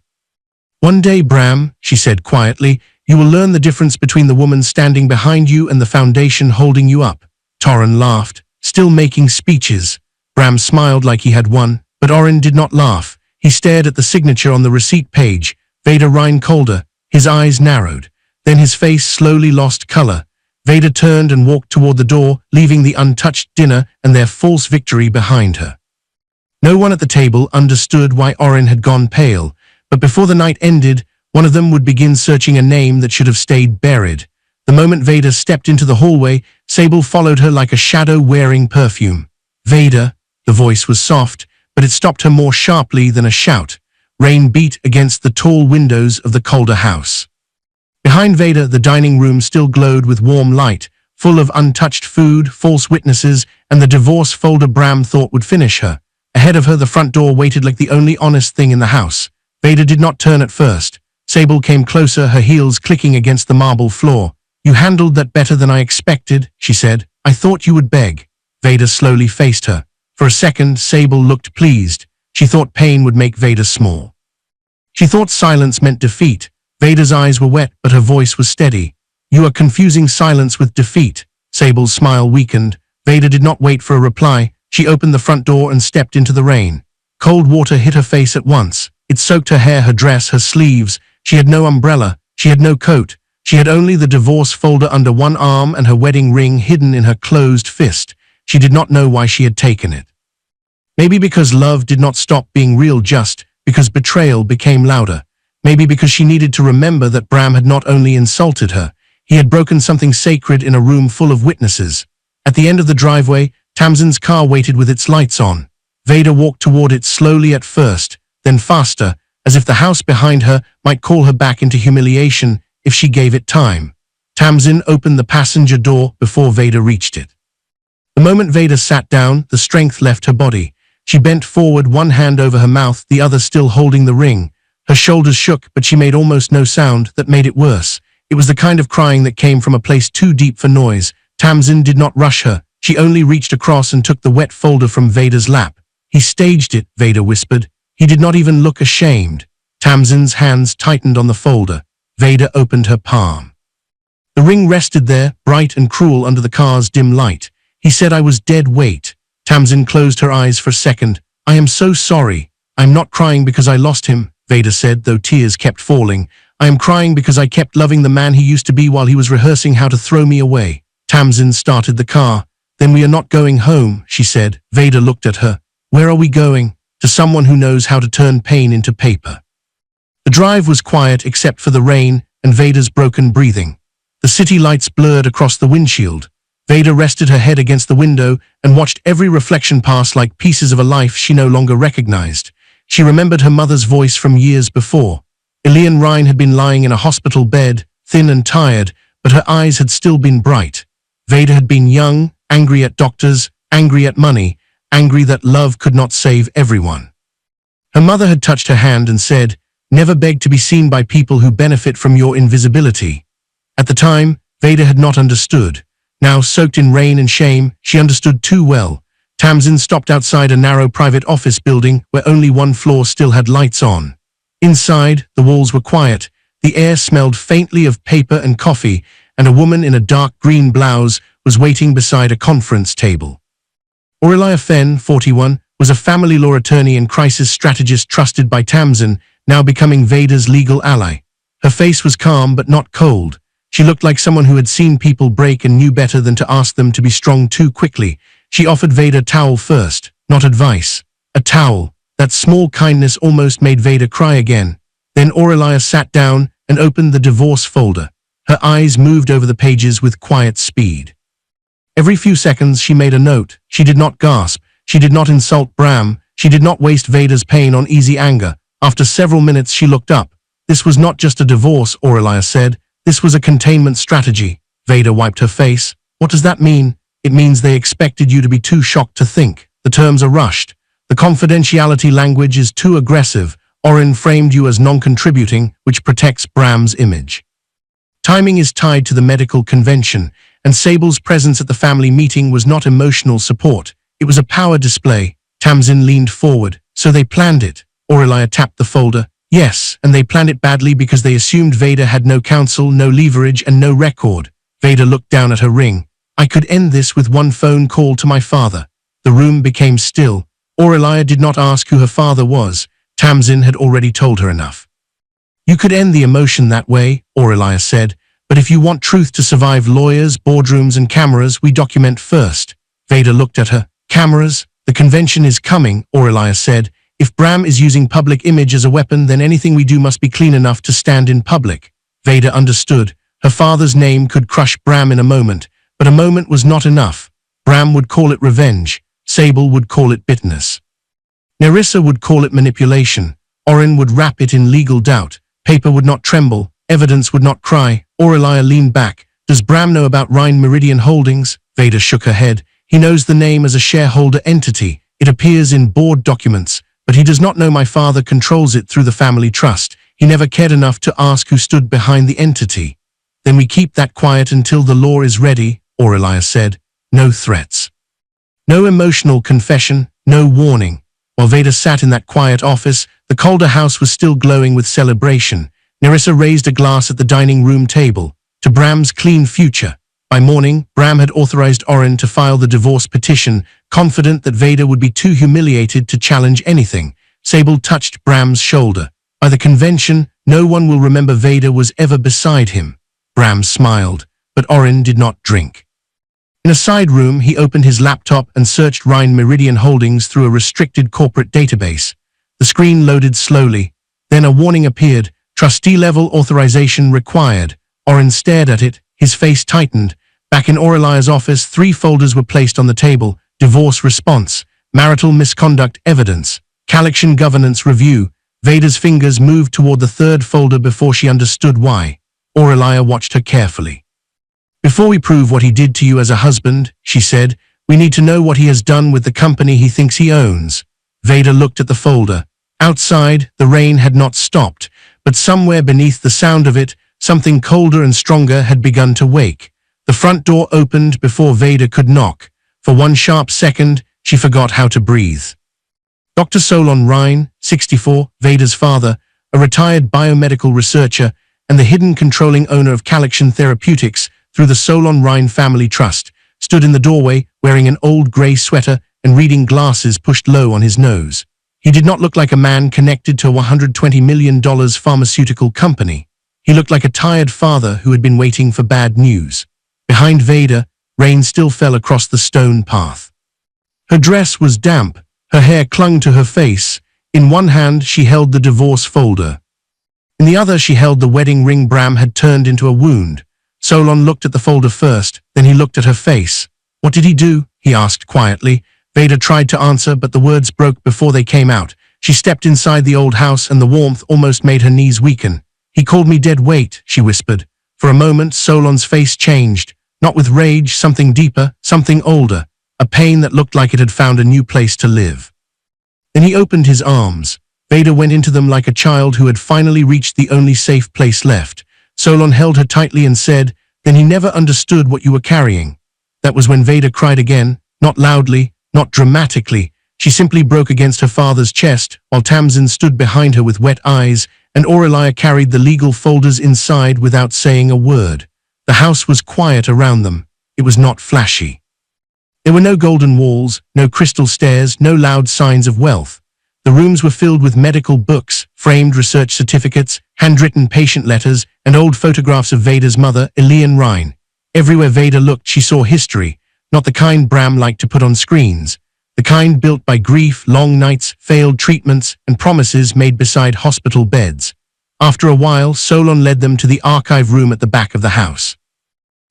Speaker 1: "One day, Bram," she said quietly, "you will learn the difference between the woman standing behind you and the foundation holding you up." Torren laughed, still making speeches. Bram smiled like he had won, but Oren did not laugh. He stared at the signature on the receipt page, Vader Rhine-Calder. His eyes narrowed. Then his face slowly lost color. Vader turned and walked toward the door, leaving the untouched dinner and their false victory behind her. No one at the table understood why Oren had gone pale, but before the night ended, one of them would begin searching a name that should have stayed buried. The moment Vader stepped into the hallway, Sable followed her like a shadow wearing perfume. "Vader," the voice was soft, but it stopped her more sharply than a shout. Rain beat against the tall windows of the Calder house. Behind Vader, the dining room still glowed with warm light, full of untouched food, false witnesses, and the divorce folder Bram thought would finish her. Ahead of her, the front door waited like the only honest thing in the house. Vader did not turn at first. Sable came closer, her heels clicking against the marble floor. "You handled that better than I expected," she said. "I thought you would beg." Vader slowly faced her. For a second, Sable looked pleased. She thought pain would make Vader small. She thought silence meant defeat. Vader's eyes were wet, but her voice was steady. "You are confusing silence with defeat." Sable's smile weakened. Vader did not wait for a reply. She opened the front door and stepped into the rain. Cold water hit her face at once. It soaked her hair, her dress, her sleeves. She had no umbrella. She had no coat. She had only the divorce folder under one arm and her wedding ring hidden in her closed fist. She did not know why she had taken it. Maybe because love did not stop being real, just because betrayal became louder. Maybe because she needed to remember that Bram had not only insulted her, he had broken something sacred in a room full of witnesses. At the end of the driveway, Tamsin's car waited with its lights on. Vader walked toward it slowly at first, then faster, as if the house behind her might call her back into humiliation if she gave it time. Tamsin opened the passenger door before Vader reached it. The moment Vader sat down, the strength left her body. She bent forward, one hand over her mouth, the other still holding the ring. Her shoulders shook, but she made almost no sound. That made it worse. It was the kind of crying that came from a place too deep for noise. Tamsin did not rush her. She only reached across and took the wet folder from Vader's lap. "He staged it," Vader whispered. He did not even look ashamed. Tamsin's hands tightened on the folder. Vader opened her palm. The ring rested there, bright and cruel under the car's dim light. "He said I was dead weight." Tamsin closed her eyes for a second. "I am so sorry. I'm not crying because I lost him," Vader said, though tears kept falling. "I am crying because I kept loving the man he used to be while he was rehearsing how to throw me away." Tamsin started the car. "Then we are not going home," she said. Vader looked at her. "Where are we going?" "To someone who knows how to turn pain into paper." The drive was quiet except for the rain and Vader's broken breathing. The city lights blurred across the windshield. Vader rested her head against the window and watched every reflection pass like pieces of a life she no longer recognized. She remembered her mother's voice from years before. Elian Rhine had been lying in a hospital bed, thin and tired, but her eyes had still been bright. Vader had been young, angry at doctors, angry at money, angry that love could not save everyone. Her mother had touched her hand and said, "Never beg to be seen by people who benefit from your invisibility." At the time, Vader had not understood. Now, soaked in rain and shame, she understood too well. Tamsin stopped outside a narrow private office building where only one floor still had lights on. Inside, the walls were quiet. The air smelled faintly of paper and coffee, and a woman in a dark green blouse was waiting beside a conference table. Aurelia Fenn, 41, was a family law attorney and crisis strategist trusted by Tamsin, now becoming Vader's legal ally. Her face was calm but not cold. She looked like someone who had seen people break and knew better than to ask them to be strong too quickly. She offered Vader a towel first, not advice. A towel. That small kindness almost made Vader cry again. Then Aurelia sat down and opened the divorce folder. Her eyes moved over the pages with quiet speed. Every few seconds she made a note. She did not gasp. She did not insult Bram. She did not waste Vader's pain on easy anger. After several minutes she looked up. This was not just a divorce, Aurelia said. This was a containment strategy. Vader wiped her face. What does that mean? It means they expected you to be too shocked to think. The terms are rushed. The confidentiality language is too aggressive. Oren framed you as non-contributing, which protects Bram's image. Timing is tied to the medical convention, and Sable's presence at the family meeting was not emotional support. It was a power display. Tamsin leaned forward. So they planned it. Aurelia tapped the folder. Yes, and they planned it badly because they assumed Vader had no counsel, no leverage, and no record. Vader looked down at her ring. I could end this with one phone call to my father. The room became still. Aurelia did not ask who her father was. Tamsin had already told her enough. You could end the emotion that way, Aurelia said, but if you want truth to survive lawyers, boardrooms, and cameras, we document first. Vader looked at her. Cameras? The convention is coming, Aurelia said. If Bram is using public image as a weapon, then anything we do must be clean enough to stand in public. Vader understood. Her father's name could crush Bram in a moment, but a moment was not enough. Bram would call it revenge. Sable would call it bitterness. Nerissa would call it manipulation. Oren would wrap it in legal doubt. Paper would not tremble. Evidence would not cry. Aurelia leaned back. Does Bram know about Rhine Meridian Holdings? Vader shook her head. He knows the name as a shareholder entity. It appears in board documents. But he does not know my father controls it through the family trust. He never cared enough to ask who stood behind the entity. Then we keep that quiet until the law is ready, Aurelia said. No threats. No emotional confession, no warning. While Vader sat in that quiet office, the Calder house was still glowing with celebration. Nerissa raised a glass at the dining room table. To Bram's clean future. By morning, Bram had authorized Oren to file the divorce petition, confident that Vader would be too humiliated to challenge anything. Sable touched Bram's shoulder. By the convention, no one will remember Vader was ever beside him. Bram smiled, but Oren did not drink. In a side room, he opened his laptop and searched Rhine Meridian Holdings through a restricted corporate database. The screen loaded slowly. Then a warning appeared. Trustee-level authorization required. Oren stared at it. His face tightened. Back in Aurelia's office, 3 folders were placed on the table. Divorce response, marital misconduct evidence, collection governance review. Vader's fingers moved toward the 3rd folder before she understood why. Aurelia watched her carefully. Before we prove what he did to you as a husband, she said, we need to know what he has done with the company he thinks he owns. Vader looked at the folder. Outside, the rain had not stopped, but somewhere beneath the sound of it, something colder and stronger had begun to wake. The front door opened before Vader could knock. For one sharp second, she forgot how to breathe. Dr. Solon Rhine, 64, Vader's father, a retired biomedical researcher, and the hidden controlling owner of Calexion Therapeutics through the Solon Rhine Family Trust, stood in the doorway wearing an old gray sweater and reading glasses pushed low on his nose. He did not look like a man connected to a $120 million pharmaceutical company. He looked like a tired father who had been waiting for bad news. Behind Vader, rain still fell across the stone path. Her dress was damp. Her hair clung to her face. In one hand, she held the divorce folder. In the other, she held the wedding ring Bram had turned into a wound. Solon looked at the folder first, then he looked at her face. What did he do? He asked quietly. Vader tried to answer, but the words broke before they came out. She stepped inside the old house, and the warmth almost made her knees weaken. He called me dead weight, she whispered. For a moment, Solon's face changed. Not with rage, something deeper, something older. A pain that looked like it had found a new place to live. Then he opened his arms. Vader went into them like a child who had finally reached the only safe place left. Solon held her tightly and said, then he never understood what you were carrying. That was when Vader cried again, not loudly, not dramatically. She simply broke against her father's chest, while Tamsin stood behind her with wet eyes, and Aurelia carried the legal folders inside without saying a word. The house was quiet around them. It was not flashy. There were no golden walls, no crystal stairs, no loud signs of wealth. The rooms were filled with medical books, framed research certificates, handwritten patient letters, and old photographs of Veda's mother, Elian Rhine. Everywhere Veda looked, she saw history, not the kind Bram liked to put on screens. The kind built by grief, long nights, failed treatments, and promises made beside hospital beds. After a while, Solon led them to the archive room at the back of the house.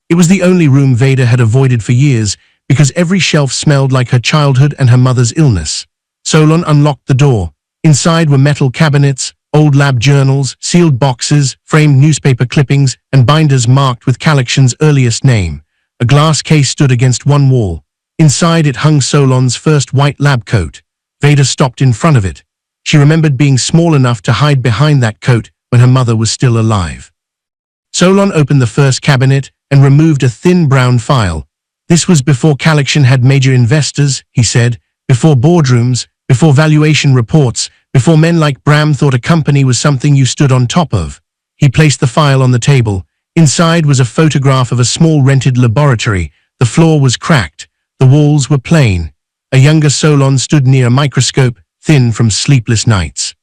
Speaker 1: It was the only room Veda had avoided for years because every shelf smelled like her childhood and her mother's illness. Solon unlocked the door. Inside were metal cabinets, old lab journals, sealed boxes, framed newspaper clippings, and binders marked with Kalakshon's earliest name. A glass case stood against one wall. Inside it hung Solon's first white lab coat. Veda stopped in front of it. She remembered being small enough to hide behind that coat when her mother was still alive. Solon opened the first cabinet and removed a thin brown file. This was before Kalakshon had major investors, he said, before boardrooms, before valuation reports, before men like Bram thought a company was something you stood on top of. He placed the file on the table. Inside was a photograph of a small rented laboratory. The floor was cracked. The walls were plain. A younger Solon stood near a microscope, thin from sleepless nights.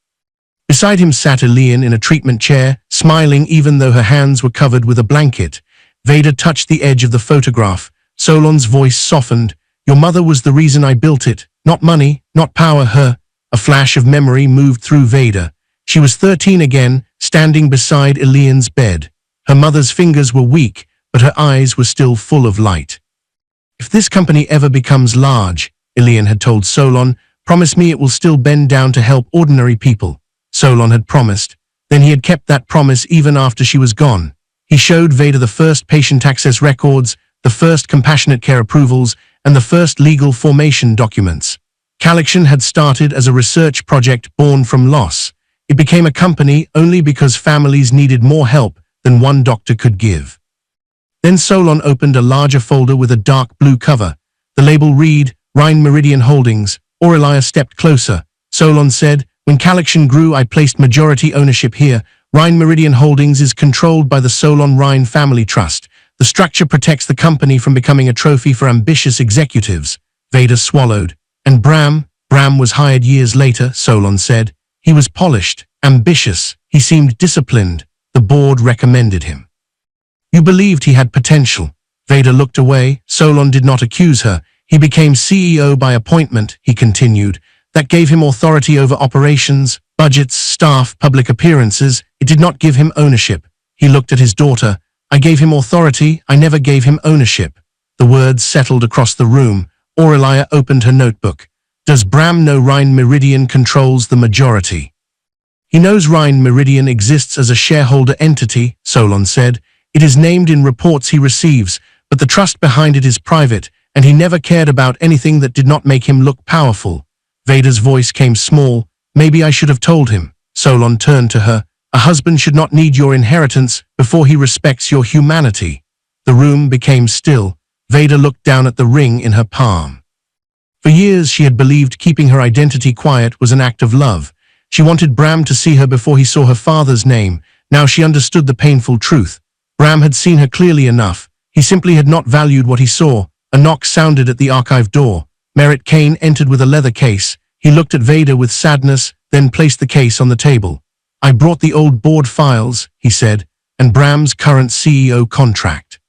Speaker 1: Beside him sat Elian in a treatment chair, smiling even though her hands were covered with a blanket. Veda touched the edge of the photograph. Solon's voice softened. Your mother was the reason I built it. Not money, not power, her. A flash of memory moved through Veda. She was 13 again, standing beside Elian's bed. Her mother's fingers were weak, but her eyes were still full of light. If this company ever becomes large, Elian had told Solon, promise me it will still bend down to help ordinary people. Solon had promised. Then he had kept that promise even after she was gone. He showed Veda the first patient access records, the first compassionate care approvals, and the first legal formation documents. Kalakshon had started as a research project born from loss. It became a company only because families needed more help than one doctor could give. Then Solon opened a larger folder with a dark blue cover. The label read, Rhine Meridian Holdings. Aurelia stepped closer. Solon said, when Kalakshon grew, I placed majority ownership here. Rhine Meridian Holdings is controlled by the Solon Rhine Family Trust. The structure protects the company from becoming a trophy for ambitious executives. Veda swallowed. And Bram was hired years later, Solon said. He was polished, ambitious. He seemed disciplined. The board recommended him. You believed he had potential. Veda looked away. Solon did not accuse her. He became CEO by appointment, he continued. That gave him authority over operations, budgets, staff, public appearances. It did not give him ownership. He looked at his daughter. I gave him authority. I never gave him ownership. The words settled across the room. Aurelia opened her notebook. Does Bram know Rhine Meridian controls the majority? He knows Rhine Meridian exists as a shareholder entity, Solon said. It is named in reports he receives, but the trust behind it is private, and he never cared about anything that did not make him look powerful. Veda's voice came small. Maybe I should have told him. Solon turned to her. A husband should not need your inheritance before he respects your humanity. The room became still. Veda looked down at the ring in her palm. For years she had believed keeping her identity quiet was an act of love. She wanted Bram to see her before he saw her father's name. Now she understood the painful truth. Bram had seen her clearly enough. He simply had not valued what he saw. A knock sounded at the archive door. Merritt Kane entered with a leather case. He looked at Veda with sadness, then placed the case on the table. I brought the old board files, he said, and Bram's current CEO contract.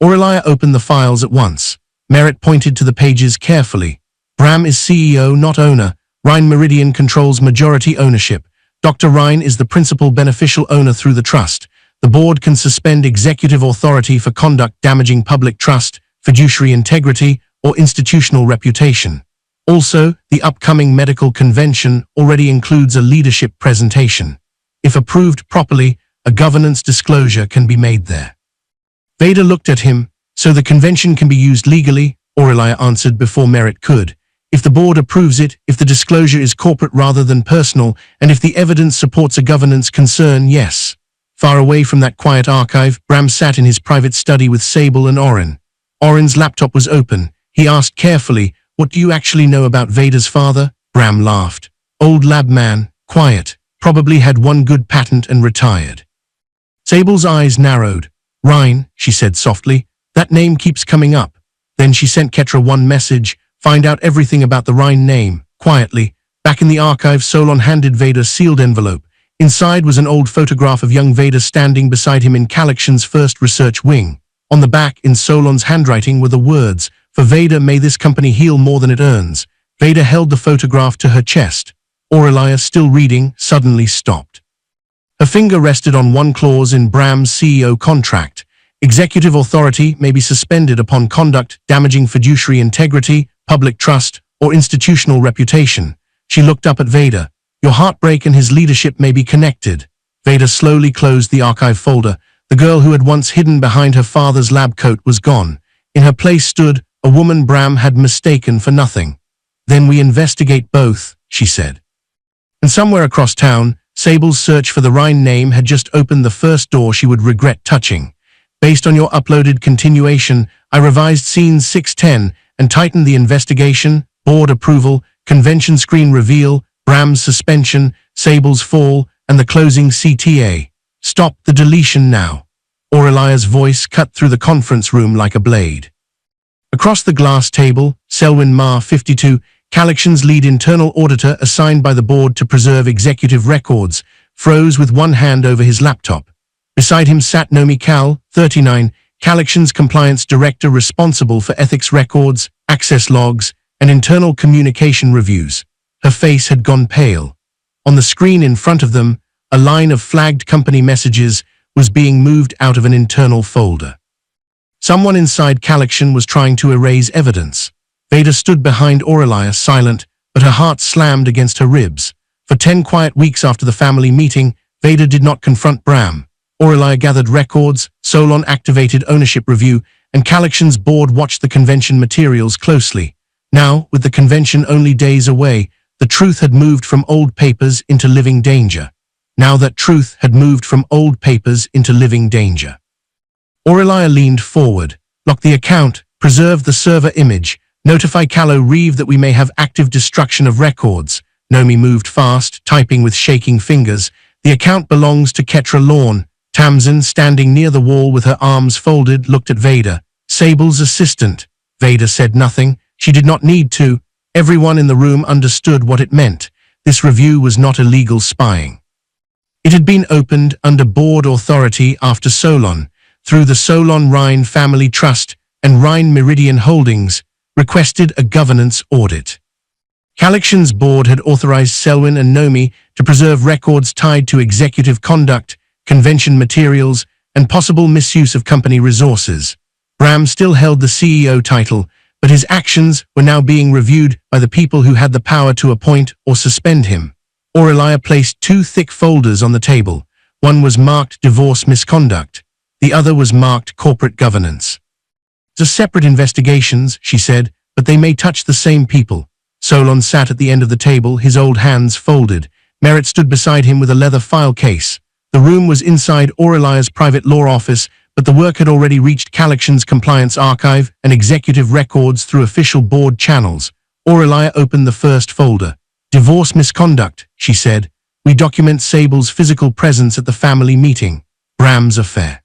Speaker 1: Aurelia opened the files at once. Merritt pointed to the pages carefully. Bram is CEO, not owner. Rhine Meridian controls majority ownership. Dr. Rhine is the principal beneficial owner through the trust. The board can suspend executive authority for conduct damaging public trust, fiduciary integrity, or institutional reputation. Also, the upcoming medical convention already includes a leadership presentation. If approved properly, a governance disclosure can be made there. Veda looked at him. So the convention can be used legally, Aurelia answered before Merritt could. If the board approves it, if the disclosure is corporate rather than personal, and if the evidence supports a governance concern, yes. Far away from that quiet archive, Bram sat in his private study with Sable and Oren. Oren's laptop was open. He asked carefully, What do you actually know about Vader's father? Bram laughed. Old lab man, quiet, probably had one good patent and retired. Sable's eyes narrowed. Rhine, she said softly, that name keeps coming up. Then she sent Ketra one message, find out everything about the Rhine name. Quietly, back in the archive, Solon handed Vader a sealed envelope. Inside was an old photograph of young Vader standing beside him in Calaxion's first research wing. On the back, in Solon's handwriting, were the words, "For Vader, may this company heal more than it earns." Vader held the photograph to her chest. Aurelia, still reading, suddenly stopped. Her finger rested on one clause in Bram's CEO contract. Executive authority may be suspended upon conduct damaging fiduciary integrity, public trust, or institutional reputation. She looked up at Vader. Your heartbreak and his leadership may be connected. Vader slowly closed the archive folder. The girl who had once hidden behind her father's lab coat was gone. In her place stood a woman Bram had mistaken for nothing. Then we investigate both, she said. And somewhere across town, Sable's search for the Rhine name had just opened the first door she would regret touching. Based on your uploaded continuation, I revised scenes 610 and tightened the investigation, board approval, convention screen reveal, Bram's suspension, Sable's fall, and the closing CTA. Stop the deletion now. Aurelia's voice cut through the conference room like a blade. Across the glass table, Selwyn Ma, 52, Calaxion's lead internal auditor assigned by the board to preserve executive records, froze with one hand over his laptop. Beside him sat Nomi Cal, 39, Calaxion's compliance director responsible for ethics records, access logs, and internal communication reviews. Her face had gone pale. On the screen in front of them, a line of flagged company messages was being moved out of an internal folder. Someone inside Calaxion was trying to erase evidence. Vader stood behind Aurelia, silent, but her heart slammed against her ribs. For 10 quiet weeks after the family meeting, Vader did not confront Bram. Aurelia gathered records, Solon activated ownership review, and Calaxion's board watched the convention materials closely. Now, with the convention only days away, the truth had moved from old papers into living danger. Now that truth had moved from old papers into living danger. Aurelia leaned forward. Lock the account, preserve the server image, notify Calo Reeve that we may have active destruction of records. Nomi moved fast, typing with shaking fingers. The account belongs to Ketra Lorne. Tamsin, standing near the wall with her arms folded, looked at Vader. Sable's assistant. Vader said nothing. She did not need to. Everyone in the room understood what it meant. This review was not illegal spying. It had been opened under board authority after Solon, through the Solon Rhine Family Trust and Rhine Meridian Holdings, requested a governance audit. Calaxion's board had authorized Selwyn and Nomi to preserve records tied to executive conduct, convention materials, and possible misuse of company resources. Bram still held the CEO title, but his actions were now being reviewed by the people who had the power to appoint or suspend him. Aurelia placed 2 thick folders on the table. One was marked Divorce Misconduct. The other was marked Corporate Governance. "They're separate investigations," she said, "but they may touch the same people." Solon sat at the end of the table, his old hands folded. Merritt stood beside him with a leather file case. The room was inside Aurelia's private law office, but the work had already reached Calaxion's compliance archive and executive records through official board channels. Aurelia opened the first folder. "Divorce Misconduct," she said. "We document Sable's physical presence at the family meeting. Bram's affair."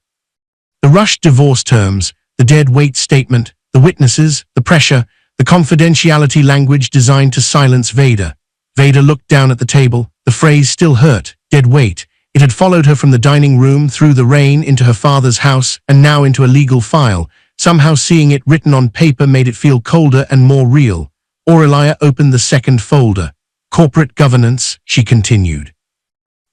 Speaker 1: The rushed divorce terms, the dead weight statement, the witnesses, the pressure, the confidentiality language designed to silence Vader. Vader looked down at the table. The phrase still hurt. Dead weight. It had followed her from the dining room, through the rain, into her father's house, and now into a legal file. Somehow seeing it written on paper made it feel colder and more real. Aurelia opened the second folder. "Corporate Governance," she continued.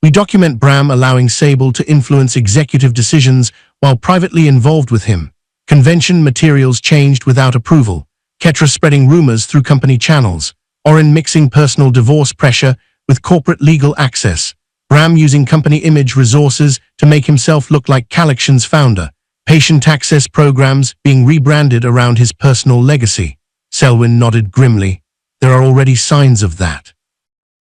Speaker 1: "We document Bram allowing Sable to influence executive decisions while privately involved with him. Convention materials changed without approval. Ketra spreading rumors through company channels. Oren mixing personal divorce pressure with corporate legal access. Bram using company image resources to make himself look like Calaxion's founder. Patient access programs being rebranded around his personal legacy." Selwyn nodded grimly. "There are already signs of that."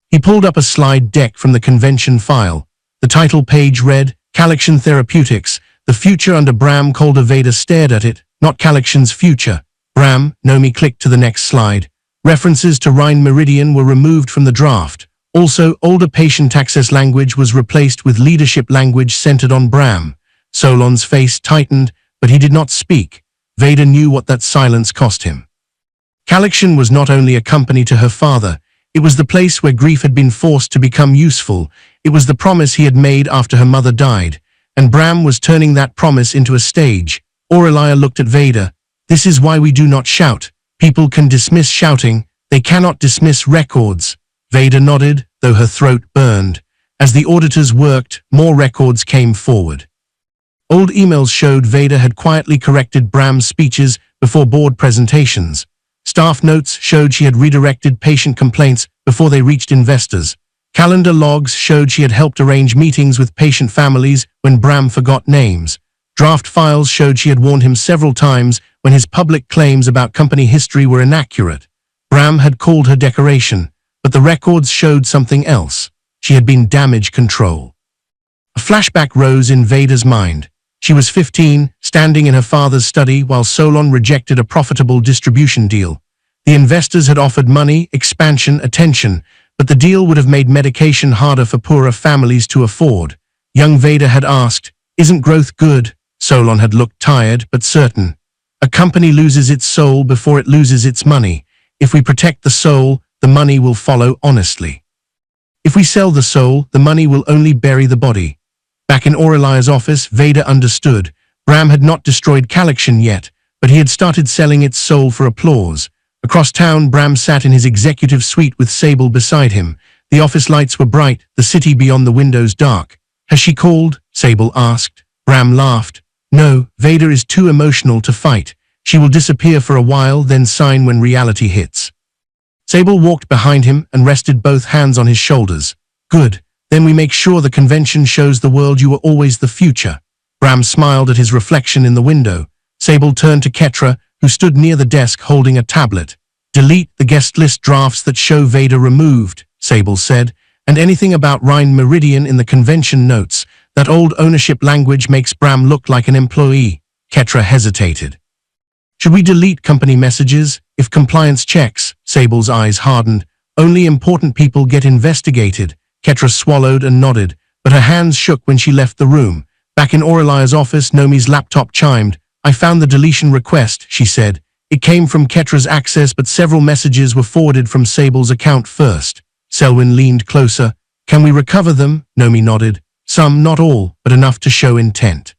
Speaker 1: He pulled up a slide deck from the convention file. The title page read, "Calaxion Therapeutics, the future under Bram." Calder. Vader stared at it. "Not Calaxion's future." "Bram," Nomi clicked to the next slide. References to Rhine Meridian were removed from the draft. Also, older patient access language was replaced with leadership language centered on Bram. Solon's face tightened, but he did not speak. Vader knew what that silence cost him. Calixion was not only a company to her father, it was the place where grief had been forced to become useful. It was the promise he had made after her mother died, and Bram was turning that promise into a stage. Aurelia looked at Vader. This is why we do not shout. People can dismiss shouting, they cannot dismiss records. Vader nodded, though her throat burned. As the auditors worked, more records came forward. Old emails showed Vader had quietly corrected Bram's speeches before board presentations. Staff notes showed she had redirected patient complaints before they reached investors. Calendar logs showed she had helped arrange meetings with patient families when Bram forgot names. Draft files showed she had warned him several times when his public claims about company history were inaccurate. Bram had called her decoration, but the records showed something else. She had been damage control. A flashback rose in Vader's mind. She was 15, standing in her father's study while Solon rejected a profitable distribution deal. The investors had offered money, expansion, attention, but the deal would have made medication harder for poorer families to afford. Young Vader had asked, "Isn't growth good?" Solon had looked tired but certain. "A company loses its soul before it loses its money. If we protect the soul, the money will follow honestly. If we sell the soul, the money will only bury the body." Back in Aurelia's office, Vader understood. Bram had not destroyed Calixion yet, but he had started selling its soul for applause. Across town, Bram sat in his executive suite with Sable beside him. The office lights were bright, the city beyond the windows dark. "Has she called?" Sable asked. Bram laughed. "No, Vader is too emotional to fight. She will disappear for a while, then sign when reality hits." Sable walked behind him and rested both hands on his shoulders. "Good. Then we make sure the convention shows the world you were always the future." Bram smiled at his reflection in the window. Sable turned to Ketra, who stood near the desk holding a tablet. "Delete the guest list drafts that show Vader removed," Sable said, "and anything about Rhine Meridian in the convention notes. That old ownership language makes Bram look like an employee." Ketra hesitated. "Should we delete company messages? If compliance checks?" Sable's eyes hardened. "Only important people get investigated." Ketra swallowed and nodded, but her hands shook when she left the room. Back in Aurelia's office, Nomi's laptop chimed. "I found the deletion request," she said. It came from Ketra's access, but several messages were forwarded from Sable's account first. Selwyn leaned closer. "Can we recover them?" Nomi nodded. "Some, not all, but enough to show intent."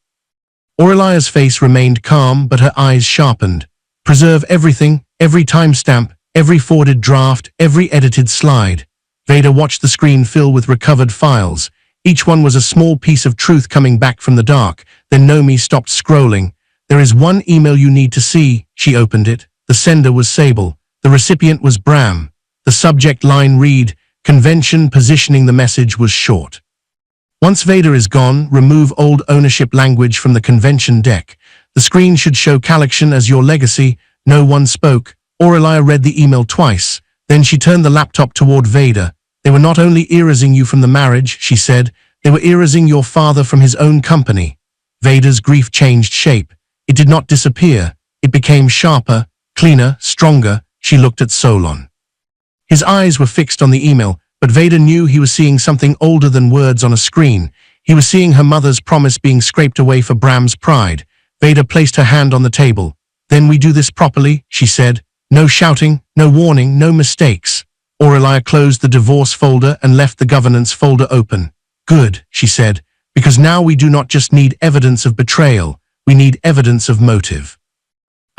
Speaker 1: Aurelia's face remained calm, but her eyes sharpened. "Preserve everything, every timestamp, every forwarded draft, every edited slide." Vader watched the screen fill with recovered files. Each one was a small piece of truth coming back from the dark. Then Nomi stopped scrolling. "There is one email you need to see." She opened it. The sender was Sable. The recipient was Bram. The subject line read, "Convention." Positioning the message was short. "Once Vader is gone, remove old ownership language from the convention deck. The screen should show Calixion as your legacy." No one spoke. Aurelia read the email twice. Then she turned the laptop toward Vader. "They were not only erasing you from the marriage," she said, "they were erasing your father from his own company." Vader's grief changed shape. It did not disappear. It became sharper, cleaner, stronger. She looked at Solon. His eyes were fixed on the email, but Vader knew he was seeing something older than words on a screen. He was seeing her mother's promise being scraped away for Bram's pride. Vader placed her hand on the table. "Then we do this properly," she said. "No shouting, no warning, no mistakes." Aurelia closed the divorce folder and left the governance folder open. "Good," she said, "because now we do not just need evidence of betrayal, we need evidence of motive."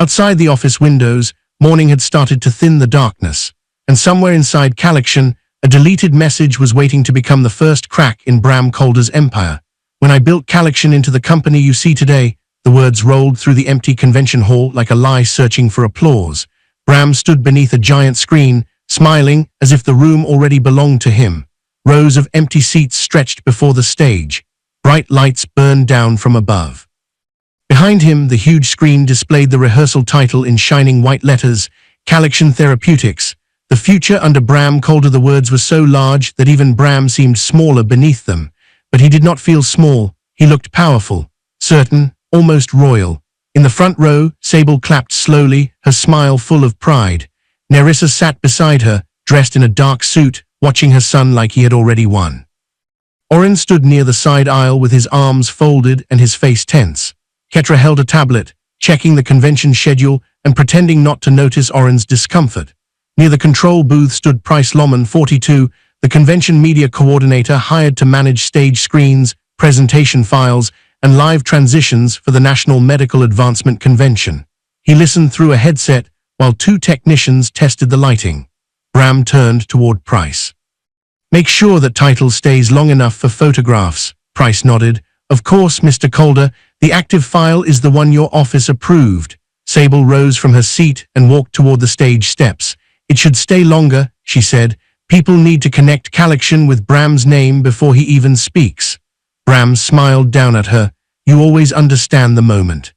Speaker 1: Outside the office windows, morning had started to thin the darkness, and somewhere inside Calixion, a deleted message was waiting to become the first crack in Bram Calder's empire. "When I built Calixion into the company you see today," the words rolled through the empty convention hall like a lie searching for applause. Bram stood beneath a giant screen, smiling as if the room already belonged to him. Rows of empty seats stretched before the stage. Bright lights burned down from above. Behind him, the huge screen displayed the rehearsal title in shining white letters, Calixion Therapeutics. The future under Bram Calder. The words were so large that even Bram seemed smaller beneath them. But he did not feel small. He looked powerful, certain, almost royal. In the front row, Sable clapped slowly, her smile full of pride. Nerissa sat beside her, dressed in a dark suit, watching her son like he had already won. Oren stood near the side aisle with his arms folded and his face tense. Ketra held a tablet, checking the convention schedule and pretending not to notice Oren's discomfort. Near the control booth stood Price Loman, 42, the convention media coordinator hired to manage stage screens, presentation files, and live transitions for the National Medical Advancement Convention. He listened through a headset while two technicians tested the lighting. Bram turned toward Price. "Make sure that title stays long enough for photographs." Price nodded. "Of course, Mr. Calder, the active file is the one your office approved." Sable rose from her seat and walked toward the stage steps. "It should stay longer," she said. "People need to connect Calaction with Bram's name before he even speaks." Bram smiled down at her. "You always understand the moment."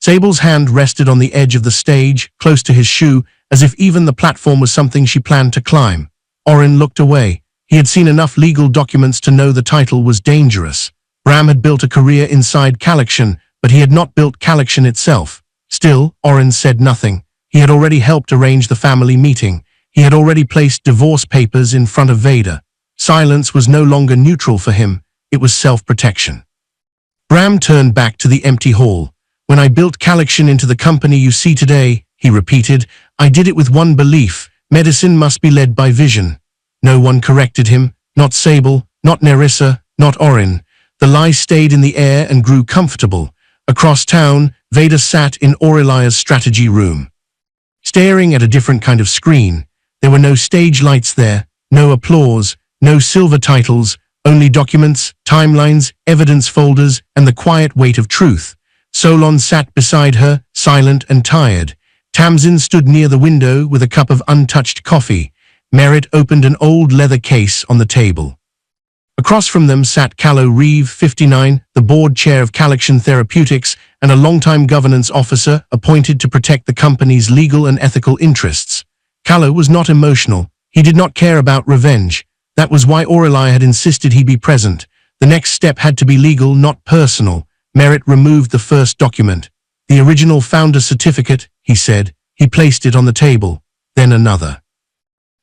Speaker 1: Sable's hand rested on the edge of the stage, close to his shoe, as if even the platform was something she planned to climb. Oren looked away. He had seen enough legal documents to know the title was dangerous. Bram had built a career inside Calaction, but he had not built Calaction itself. Still, Oren said nothing. He had already helped arrange the family meeting. He had already placed divorce papers in front of Vader. Silence was no longer neutral for him. It was self-protection. Bram turned back to the empty hall. "When I built Calaction into the company you see today," he repeated, "I did it with one belief: medicine must be led by vision." No one corrected him, not Sable, not Nerissa, not Oren. The lie stayed in the air and grew comfortable. Across town, Vader sat in Aurelia's strategy room, staring at a different kind of screen. There were no stage lights there, no applause, no silver titles, only documents, timelines, evidence folders, and the quiet weight of truth. Solon sat beside her, silent and tired. Tamsin stood near the window with a cup of untouched coffee. Merritt opened an old leather case on the table. Across from them sat Callow Reeve, 59, the board chair of Calaction Therapeutics and a longtime governance officer appointed to protect the company's legal and ethical interests. Callow was not emotional. He did not care about revenge. That was why Aurelia had insisted he be present. The next step had to be legal, not personal. Merritt removed the first document. "The original founder certificate," he said. He placed it on the table. Then another.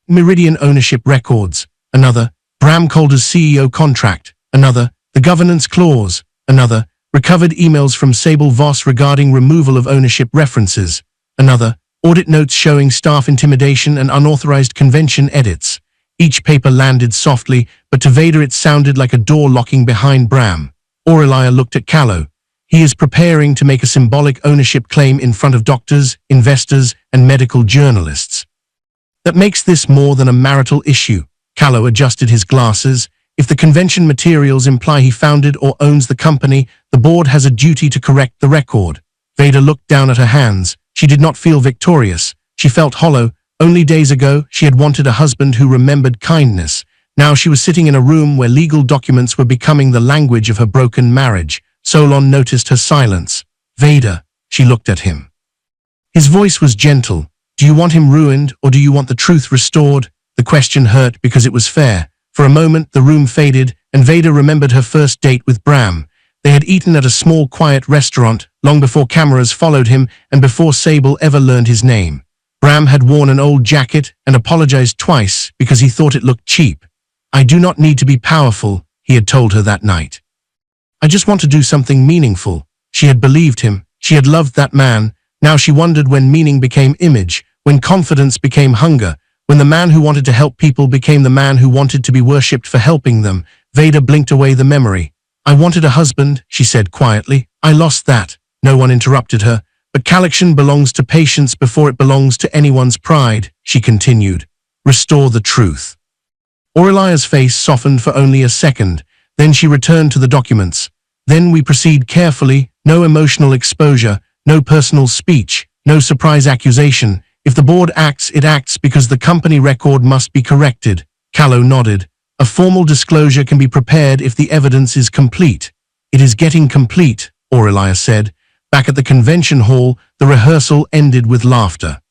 Speaker 1: "Meridian ownership records." Another. "Bram Calder's CEO contract." Another. "The governance clause." Another. "Recovered emails from Sable Voss regarding removal of ownership references." Another. "Audit notes showing staff intimidation and unauthorized convention edits." Each paper landed softly, but to Vader it sounded like a door locking behind Bram. Aurelia looked at Callow. "He is preparing to make a symbolic ownership claim in front of doctors, investors, and medical journalists. That makes this more than a marital issue." Callow adjusted his glasses. "If the convention materials imply he founded or owns the company, the board has a duty to correct the record." Vader looked down at her hands. She did not feel victorious. She felt hollow. Only days ago, she had wanted a husband who remembered kindness. Now she was sitting in a room where legal documents were becoming the language of her broken marriage. Solon noticed her silence. "Vader," she looked at him. His voice was gentle. "Do you want him ruined, or do you want the truth restored?" The question hurt because it was fair. For a moment, the room faded, and Vader remembered her first date with Bram. They had eaten at a small, quiet restaurant, long before cameras followed him and before Sable ever learned his name. Bram had worn an old jacket and apologized twice because he thought it looked cheap. "I do not need to be powerful," he had told her that night. "I just want to do something meaningful." She had believed him. She had loved that man. Now she wondered when meaning became image, when confidence became hunger, when the man who wanted to help people became the man who wanted to be worshipped for helping them. Vader blinked away the memory. "I wanted a husband," she said quietly. "I lost that." No one interrupted her. "But Calaction belongs to patience before it belongs to anyone's pride," she continued. "Restore the truth." Aurelia's face softened for only a second. Then she returned to the documents. "Then we proceed carefully, no emotional exposure, no personal speech, no surprise accusation. If the board acts, it acts because the company record must be corrected." Callow nodded. "A formal disclosure can be prepared if the evidence is complete." "It is getting complete," Aurelia said. Back at the convention hall, the rehearsal ended with laughter.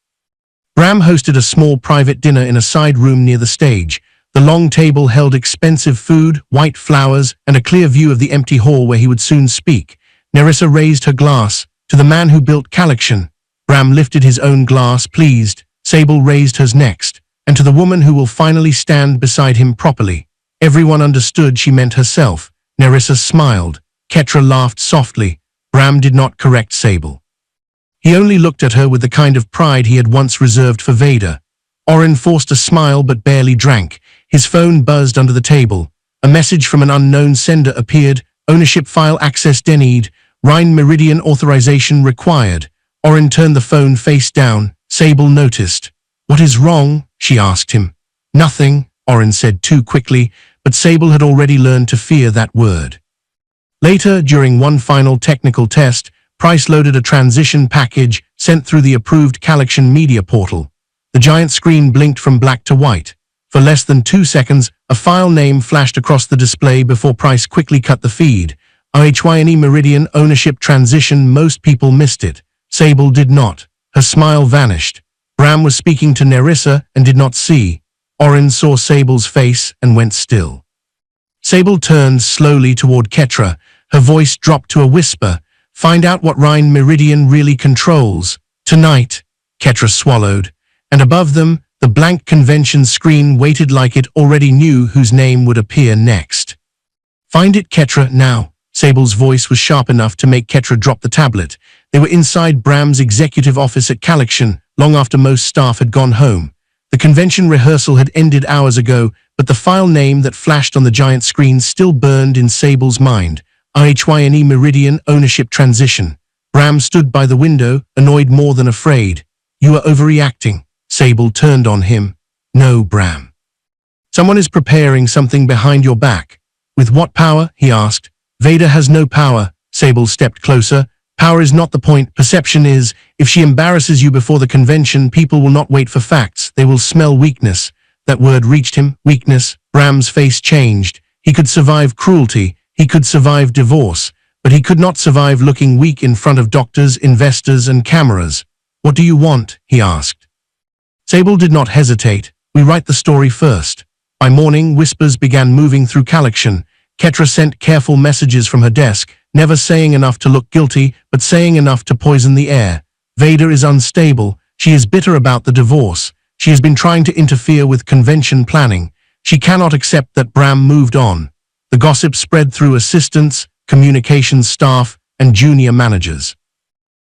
Speaker 1: Bram hosted a small private dinner in a side room near the stage. The long table held expensive food, white flowers, and a clear view of the empty hall where he would soon speak. Nerissa raised her glass. "To the man who built Calaction." Bram lifted his own glass, pleased. Sable raised hers next, and to the woman who will finally stand beside him properly. Everyone understood she meant herself. Nerissa smiled. Ketra laughed softly. Bram did not correct Sable. He only looked at her with the kind of pride he had once reserved for Vader. Orin forced a smile but barely drank. His phone buzzed under the table. A message from an unknown sender appeared. Ownership file access denied. Rhine Meridian authorization required. Orin turned the phone face down. Sable noticed. "What is wrong?" she asked him. "Nothing," Orin said too quickly, but Sable had already learned to fear that word. Later, during one final technical test, Price loaded a transition package sent through the approved Calaxian media portal. The giant screen blinked from black to white. For less than 2 seconds, a file name flashed across the display before Price quickly cut the feed. 120M Meridian ownership transition. Most people missed it. Sable did not. Her smile vanished. Bram was speaking to Nerissa and did not see. Orin saw Sable's face and went still. Sable turned slowly toward Ketra. Her voice dropped to a whisper. "Find out what Rhine Meridian really controls. Tonight." Ketra swallowed. And above them, the blank convention screen waited like it already knew whose name would appear next. "Find it, Ketra, now." Sable's voice was sharp enough to make Ketra drop the tablet. They were inside Bram's executive office at Calaxian, long after most staff had gone home. The convention rehearsal had ended hours ago, but the file name that flashed on the giant screen still burned in Sable's mind. 120M Meridian ownership transition. Bram stood by the window, annoyed more than afraid. "You are overreacting." Sable turned on him. "No, Bram. Someone is preparing something behind your back." "With what power?" he asked. "Vader has no power." Sable stepped closer. "Power is not the point. Perception is. If she embarrasses you before the convention, people will not wait for facts. They will smell weakness." That word reached him. Weakness. Bram's face changed. He could survive cruelty. He could survive divorce. But he could not survive looking weak in front of doctors, investors, and cameras. "What do you want?" he asked. Sable did not hesitate. "We write the story first." By morning, whispers began moving through Calaxian. Ketra sent careful messages from her desk, never saying enough to look guilty, but saying enough to poison the air. Vader is unstable. She is bitter about the divorce. She has been trying to interfere with convention planning. She cannot accept that Bram moved on. The gossip spread through assistants, communications staff, and junior managers.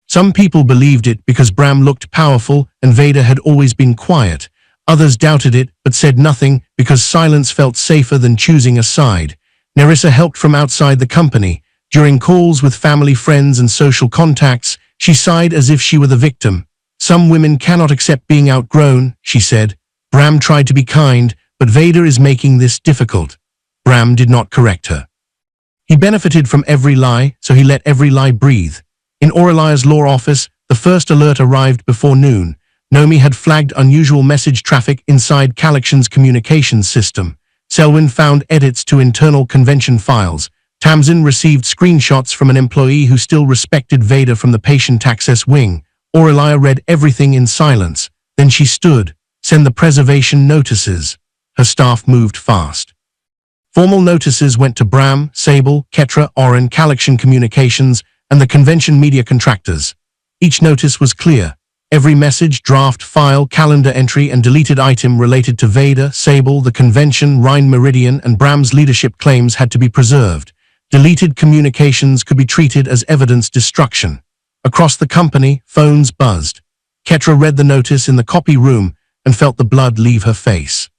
Speaker 1: Some people believed it because Bram looked powerful and Vader had always been quiet. Others doubted it but said nothing because silence felt safer than choosing a side. Nerissa helped from outside the company. During calls with family, friends, and social contacts, she sighed as if she were the victim. "Some women cannot accept being outgrown," she said. Bram tried to be kind, but Vader is making this difficult. Bram did not correct her. He benefited from every lie, so he let every lie breathe. In Aurelia's law office, the first alert arrived before noon. Nomi had flagged unusual message traffic inside Calaxian's communications system. Selwyn found edits to internal convention files. Tamsin received screenshots from an employee who still respected Vader from the patient access wing. Aurelia read everything in silence. Then she stood. "Send the preservation notices." Her staff moved fast. Formal notices went to Bram, Sable, Ketra, Orin, Calaxian Communications, and the convention media contractors. Each notice was clear. Every message, draft, file, calendar entry, and deleted item related to Vader, Sable, the convention, Rhine Meridian, and Bram's leadership claims had to be preserved. Deleted communications could be treated as evidence destruction. Across the company, phones buzzed. Ketra read the notice in the copy room and felt the blood leave her face.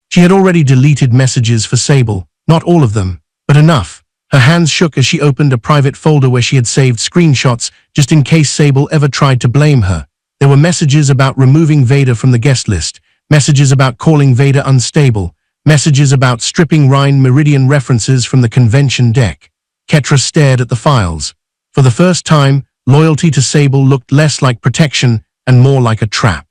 Speaker 1: She had already deleted messages for Sable, not all of them, but enough. Her hands shook as she opened a private folder where she had saved screenshots just in case Sable ever tried to blame her. There were messages about removing Vader from the guest list, messages about calling Vader unstable, messages about stripping Rhine Meridian references from the convention deck. Ketra stared at the files. For the first time, loyalty to Sable looked less like protection and more like a trap.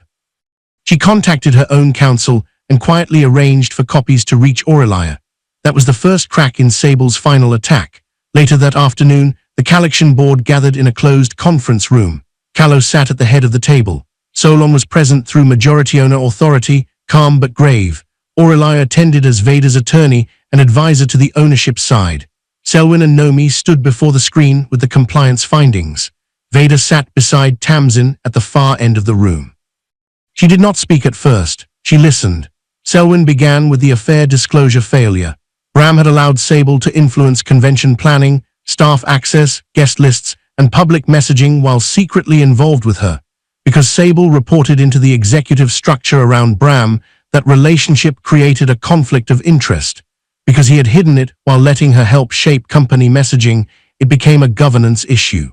Speaker 1: She contacted her own counsel and quietly arranged for copies to reach Aurelia. That was the first crack in Sable's final attack. Later that afternoon, the Calaxian board gathered in a closed conference room. Kalos sat at the head of the table. Solon was present through majority owner authority, calm but grave. Aurelia attended as Vader's attorney and advisor to the ownership side. Selwyn and Nomi stood before the screen with the compliance findings. Vader sat beside Tamsin at the far end of the room. She did not speak at first. She listened. Selwyn began with the affair disclosure failure. Bram had allowed Sable to influence convention planning, staff access, guest lists, and public messaging while secretly involved with her. Because Sable reported into the executive structure around Bram, that relationship created a conflict of interest. Because he had hidden it while letting her help shape company messaging, it became a governance issue.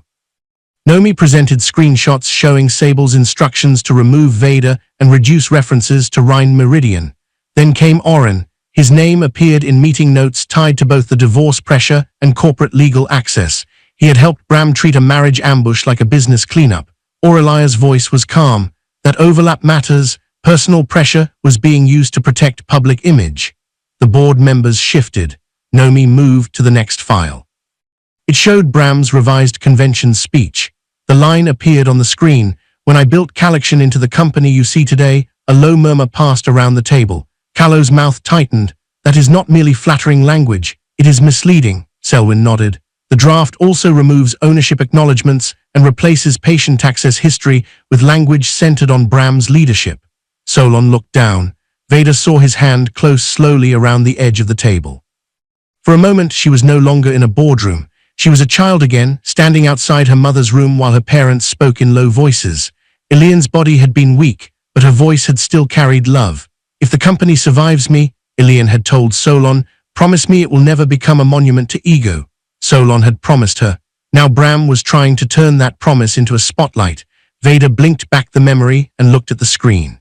Speaker 1: Nomi presented screenshots showing Sable's instructions to remove Vader and reduce references to Rhine Meridian. Then came Oren. His name appeared in meeting notes tied to both the divorce pressure and corporate legal access. He had helped Bram treat a marriage ambush like a business cleanup. Aurelia's voice was calm. That overlap matters. Personal pressure was being used to protect public image. The board members shifted. Nomi moved to the next file. It showed Bram's revised convention speech. The line appeared on the screen. When I built Calaction into the company you see today, a low murmur passed around the table. Callow's mouth tightened. That is not merely flattering language. It is misleading. Selwyn nodded. The draft also removes ownership acknowledgements and replaces patient access history with language centered on Bram's leadership. Solon looked down. Vader saw his hand close slowly around the edge of the table. For a moment, she was no longer in a boardroom. She was a child again, standing outside her mother's room while her parents spoke in low voices. Elian's body had been weak, but her voice had still carried love. If the company survives me, Elian had told Solon, promise me it will never become a monument to ego. Solon had promised her. Now Bram was trying to turn that promise into a spotlight. Vader blinked back the memory and looked at the screen.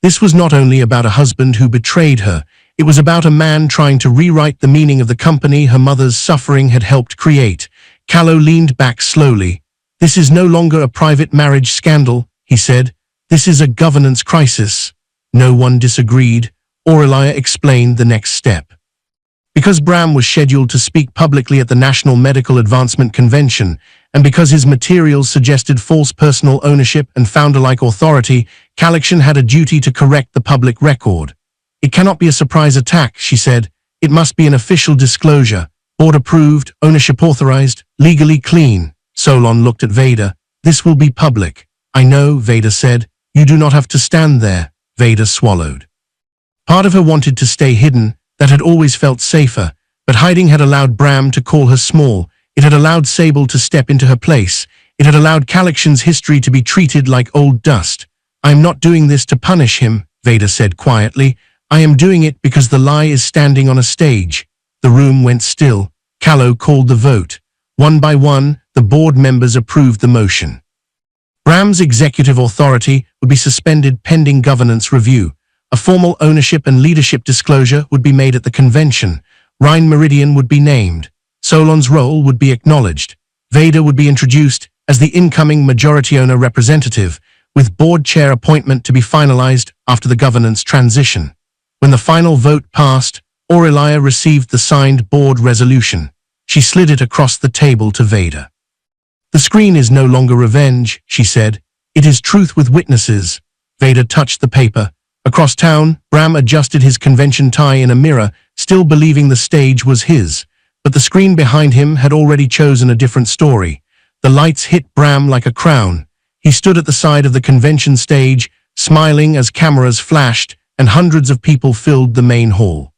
Speaker 1: This was not only about a husband who betrayed her, it was about a man trying to rewrite the meaning of the company her mother's suffering had helped create. Callow leaned back slowly. This is no longer a private marriage scandal, he said. This is a governance crisis. No one disagreed. Aurelia explained the next step. Because Bram was scheduled to speak publicly at the National Medical Advancement Convention, and because his materials suggested false personal ownership and founder-like authority, Calaction had a duty to correct the public record. It cannot be a surprise attack, she said. It must be an official disclosure. Board approved, ownership authorized, legally clean. Solon looked at Vader. This will be public. I know, Vader said. You do not have to stand there. Vader swallowed. Part of her wanted to stay hidden. That had always felt safer. But hiding had allowed Bram to call her small. It had allowed Sable to step into her place. It had allowed Calaction's history to be treated like old dust. I am not doing this to punish him, Vader said quietly. I am doing it because the lie is standing on a stage. The room went still. Callow called the vote. One by one, the board members approved the motion. Bram's executive authority would be suspended pending governance review. A formal ownership and leadership disclosure would be made at the convention. Rhine Meridian would be named. Solon's role would be acknowledged. Vader would be introduced as the incoming majority owner representative, with board chair appointment to be finalized after the governance transition. When the final vote passed, Aurelia received the signed board resolution. She slid it across the table to Vader. The screen is no longer revenge, she said. It is truth with witnesses. Vader touched the paper. Across town, Bram adjusted his convention tie in a mirror, still believing the stage was his. But the screen behind him had already chosen a different story. The lights hit Bram like a crown. He stood at the side of the convention stage, smiling as cameras flashed, and hundreds of people filled the main hall.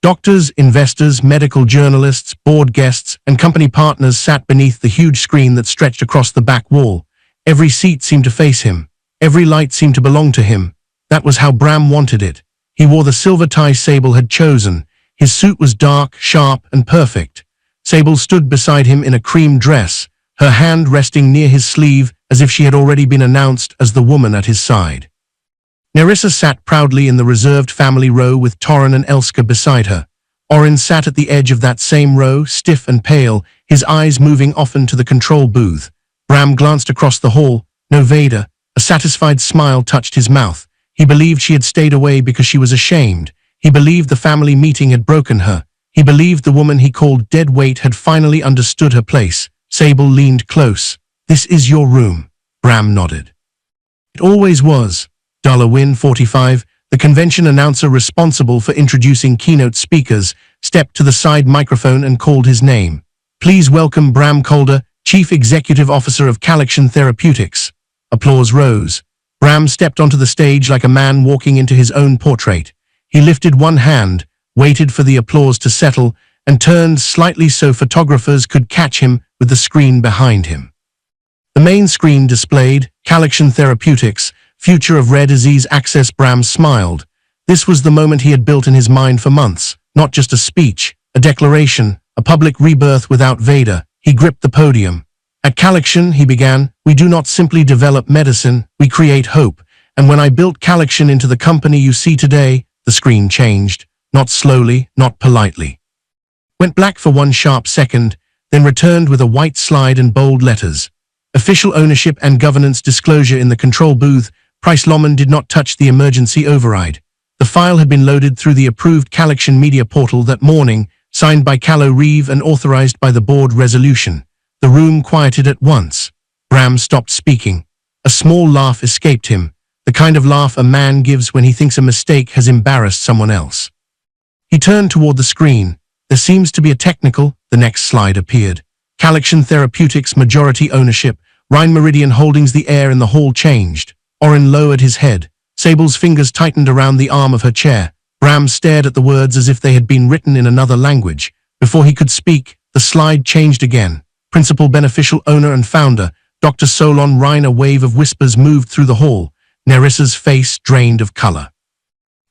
Speaker 1: Doctors, investors, medical journalists, board guests, and company partners sat beneath the huge screen that stretched across the back wall. Every seat seemed to face him. Every light seemed to belong to him. That was how Bram wanted it. He wore the silver tie Sable had chosen. His suit was dark, sharp, and perfect. Sable stood beside him in a cream dress, her hand resting near his sleeve as if she had already been announced as the woman at his side. Nerissa sat proudly in the reserved family row with Torrin and Elska beside her. Orin sat at the edge of that same row, stiff and pale, his eyes moving often to the control booth. Bram glanced across the hall. No Vader. A satisfied smile touched his mouth. He believed she had stayed away because she was ashamed. He believed the family meeting had broken her. He believed the woman he called dead weight had finally understood her place. Sable leaned close. This is your room. Bram nodded. It always was. Win 45, the convention announcer responsible for introducing keynote speakers, stepped to the side microphone and called his name. Please welcome Bram Calder, Chief Executive Officer of Calaction Therapeutics. Applause rose. Bram stepped onto the stage like a man walking into his own portrait. He lifted one hand, waited for the applause to settle, and turned slightly so photographers could catch him with the screen behind him. The main screen displayed Calexion Therapeutics, future of rare disease access. Bram smiled. This was the moment he had built in his mind for months, not just a speech, a declaration, a public rebirth without Vader. He gripped the podium. At Calexion, he began, we do not simply develop medicine, we create hope. And when I built Calexion into the company you see today, the screen changed, not slowly, not politely. Went black for one sharp second, then returned with a white slide and bold letters. Official ownership and governance disclosure in the control booth. Price Loman did not touch the emergency override. The file had been loaded through the approved Calexion media portal that morning, signed by Callow Reeve and authorized by the board resolution. The room quieted at once. Bram stopped speaking. A small laugh escaped him, the kind of laugh a man gives when he thinks a mistake has embarrassed someone else. He turned toward the screen. There seems to be a technical. The next slide appeared. Calexion Therapeutics majority ownership. Rhine Meridian Holdings. The air in the hall changed. Orin lowered his head. Sable's fingers tightened around the arm of her chair. Bram stared at the words as if they had been written in another language. Before he could speak, the slide changed again. Principal beneficial owner and founder, Dr. Solon Rhine. A wave of whispers moved through the hall. Nerissa's face drained of color.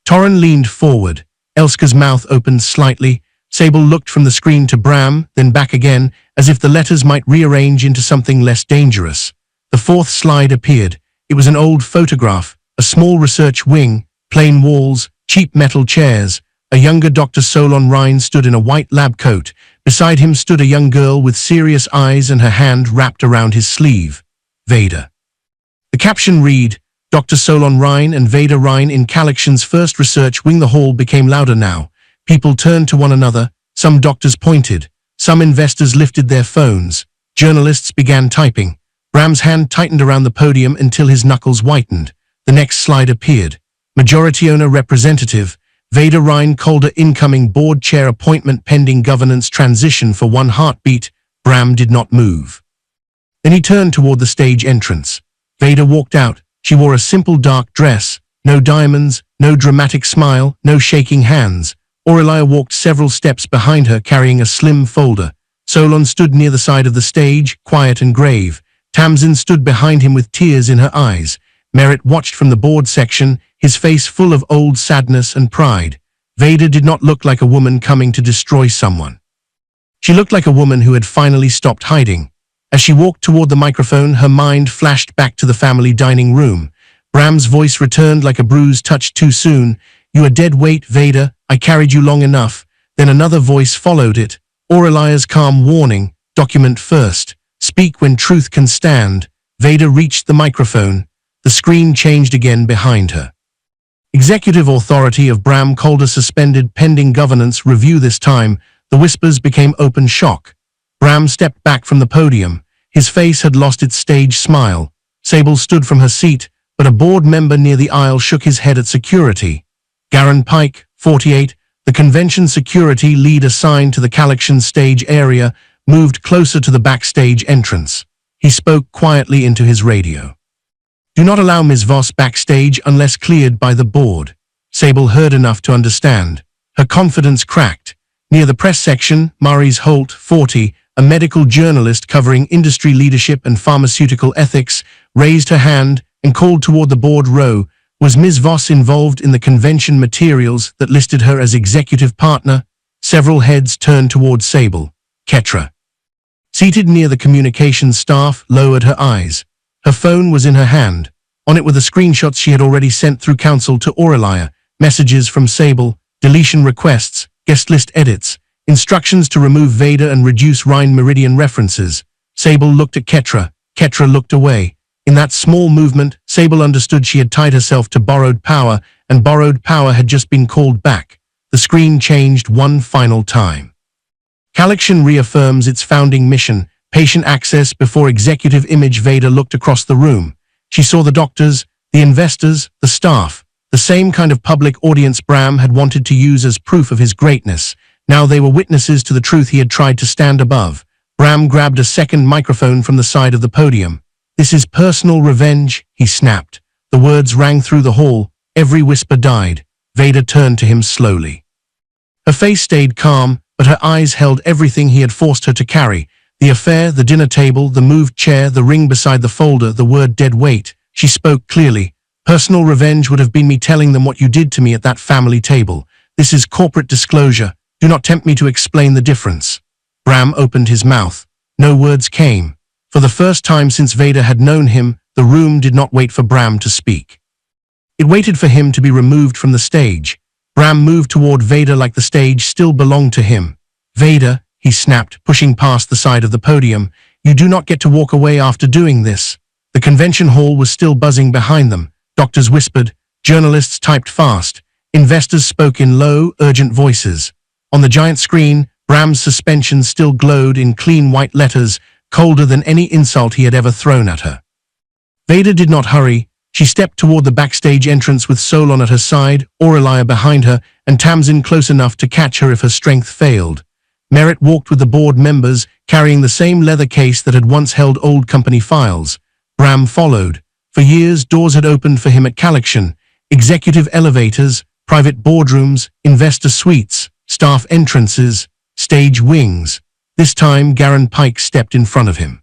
Speaker 1: Torrin leaned forward. Elska's mouth opened slightly. Sable looked from the screen to Bram, then back again, as if the letters might rearrange into something less dangerous. The fourth slide appeared. It was an old photograph, a small research wing, plain walls, cheap metal chairs. A younger Dr. Solon Rhine stood in a white lab coat. Beside him stood a young girl with serious eyes and her hand wrapped around his sleeve. Vader. The caption read, Dr. Solon Rhine and Vader Rhine in Calexion's first research wing. The hall became louder now. People turned to one another. Some doctors pointed. Some investors lifted their phones. Journalists began typing. Bram's hand tightened around the podium until his knuckles whitened. The next slide appeared. Majority owner representative, Vader Rhine Calder incoming board chair appointment pending governance transition for one heartbeat. Bram did not move. Then he turned toward the stage entrance. Vader walked out. She wore a simple dark dress. No diamonds, no dramatic smile, no shaking hands. Aurelia walked several steps behind her carrying a slim folder. Solon stood near the side of the stage, quiet and grave. Tamsin stood behind him with tears in her eyes. Merritt watched from the board section, his face full of old sadness and pride. Vader did not look like a woman coming to destroy someone. She looked like a woman who had finally stopped hiding. As she walked toward the microphone, her mind flashed back to the family dining room. Bram's voice returned like a bruise touched too soon. You are dead weight, Vader. I carried you long enough. Then another voice followed it. Aurelia's calm warning. Document first. Speak when truth can stand. Vader reached the microphone. The screen changed again behind her. Executive authority of Bram Calder suspended pending governance review. This time, the whispers became open shock. Bram stepped back from the podium. His face had lost its stage smile. Sable stood from her seat, but a board member near the aisle shook his head at security. Garen Pike, 48, the convention security lead assigned to the Calexion stage area, moved closer to the backstage entrance. He spoke quietly into his radio. Do not allow Ms. Voss backstage unless cleared by the board. Sable heard enough to understand. Her confidence cracked. Near the press section, Maurice Holt, 40, a medical journalist covering industry leadership and pharmaceutical ethics, raised her hand and called toward the board row. Was Ms. Voss involved in the convention materials that listed her as executive partner? Several heads turned toward Sable. Ketra, seated near the communications staff, lowered her eyes. Her phone was in her hand. On it were the screenshots she had already sent through counsel to Aurelia, messages from Sable, deletion requests, guest list edits, instructions to remove Vader and reduce Rhine Meridian references. Sable looked at Ketra. Ketra looked away. In that small movement, Sable understood she had tied herself to borrowed power, and borrowed power had just been called back. The screen changed one final time. Calexion reaffirms its founding mission, patient access before executive image. Vader looked across the room. She saw the doctors, the investors, the staff, the same kind of public audience Bram had wanted to use as proof of his greatness. Now they were witnesses to the truth he had tried to stand above. Bram grabbed a second microphone from the side of the podium. This is personal revenge, he snapped. The words rang through the hall. Every whisper died. Vader turned to him slowly. Her face stayed calm, but her eyes held everything he had forced her to carry. The affair, the dinner table, the moved chair, the ring beside the folder, the word dead weight. She spoke clearly. Personal revenge would have been me telling them what you did to me at that family table. This is corporate disclosure. Do not tempt me to explain the difference. Bram opened his mouth. No words came. For the first time since Vader had known him, the room did not wait for Bram to speak. It waited for him to be removed from the stage. Bram moved toward Vader like the stage still belonged to him. Vader, he snapped, pushing past the side of the podium, you do not get to walk away after doing this. The convention hall was still buzzing behind them. Doctors whispered, journalists typed fast, investors spoke in low, urgent voices. On the giant screen, Bram's suspension still glowed in clean white letters, colder than any insult he had ever thrown at her. Vader did not hurry. She stepped toward the backstage entrance with Solon at her side, Aurelia behind her, and Tamsin close enough to catch her if her strength failed. Merritt walked with the board members, carrying the same leather case that had once held old company files. Bram followed. For years, doors had opened for him at Calaction. Executive elevators, private boardrooms, investor suites, staff entrances, stage wings. This time, Garen Pike stepped in front of him.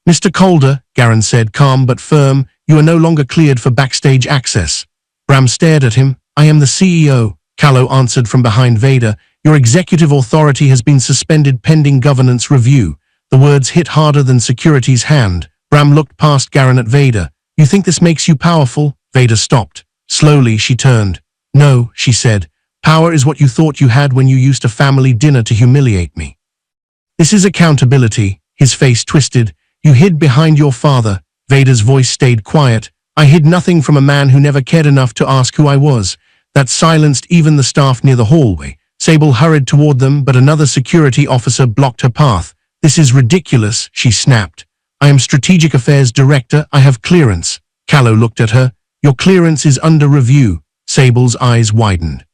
Speaker 1: Mr. Calder, Garen said, calm but firm, you are no longer cleared for backstage access. Bram stared at him. I am the CEO, Callow answered from behind Vader. Your executive authority has been suspended pending governance review. The words hit harder than security's hand. Bram looked past Garen at Vader. You think this makes you powerful? Vader stopped. Slowly, she turned. No, she said. Power is what you thought you had when you used a family dinner to humiliate me. This is accountability. His face twisted. You hid behind your father. Vader's voice stayed quiet. I hid nothing from a man who never cared enough to ask who I was. That silenced even the staff near the hallway. Sable hurried toward them, but another security officer blocked her path. This is ridiculous, she snapped. I am Strategic Affairs Director. I have clearance. Callow looked at her. Your clearance is under review. Sable's eyes widened.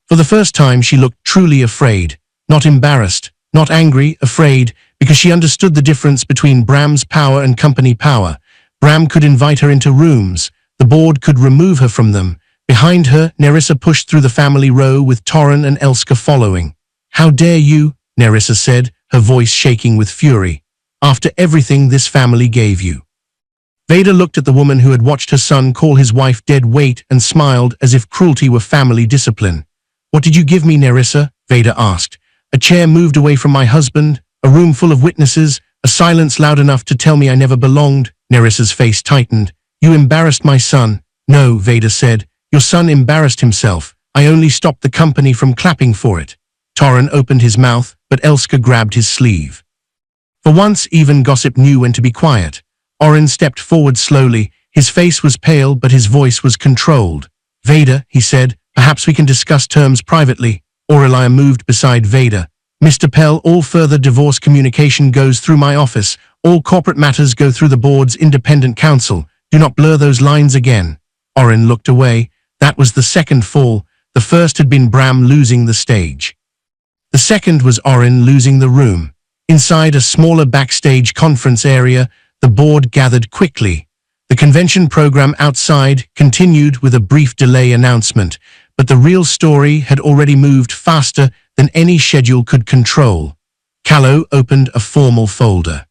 Speaker 1: For the first time, she looked truly afraid. Not embarrassed, not angry, afraid, because she understood the difference between Bram's power and company power. Bram could invite her into rooms. The board could remove her from them. Behind her, Nerissa pushed through the family row with Torrin and Elska following. How dare you, Nerissa said, her voice shaking with fury. After everything this family gave you. Vader looked at the woman who had watched her son call his wife dead weight and smiled as if cruelty were family discipline. What did you give me, Nerissa? Vader asked. A chair moved away from my husband, a room full of witnesses, a silence loud enough to tell me I never belonged. Nerissa's face tightened. You embarrassed my son. No, Vader said. Your son embarrassed himself. I only stopped the company from clapping for it. Torrin opened his mouth, but Elska grabbed his sleeve. For once, even gossip knew when to be quiet. Orin stepped forward slowly. His face was pale, but his voice was controlled. Vader, he said, perhaps we can discuss terms privately. Aurelia moved beside Vader. Mr. Pell, all further divorce communication goes through my office. All corporate matters go through the board's independent counsel. Do not blur those lines again. Orin looked away. That was the second fall. The first had been Bram losing the stage. The second was Orin losing the room. Inside a smaller backstage conference area, the board gathered quickly. The convention program outside continued with a brief delay announcement, but the real story had already moved faster than any schedule could control. Callow opened a formal folder.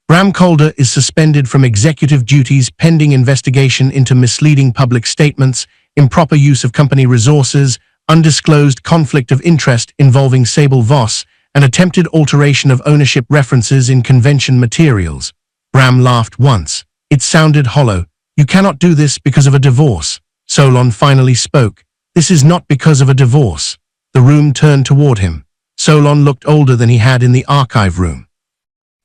Speaker 1: Bram Calder is suspended from executive duties pending investigation into misleading public statements, improper use of company resources, undisclosed conflict of interest involving Sable Voss, and attempted alteration of ownership references in convention materials. Bram laughed once. It sounded hollow. You cannot do this because of a divorce. Solon finally spoke. This is not because of a divorce. The room turned toward him. Solon looked older than he had in the archive room.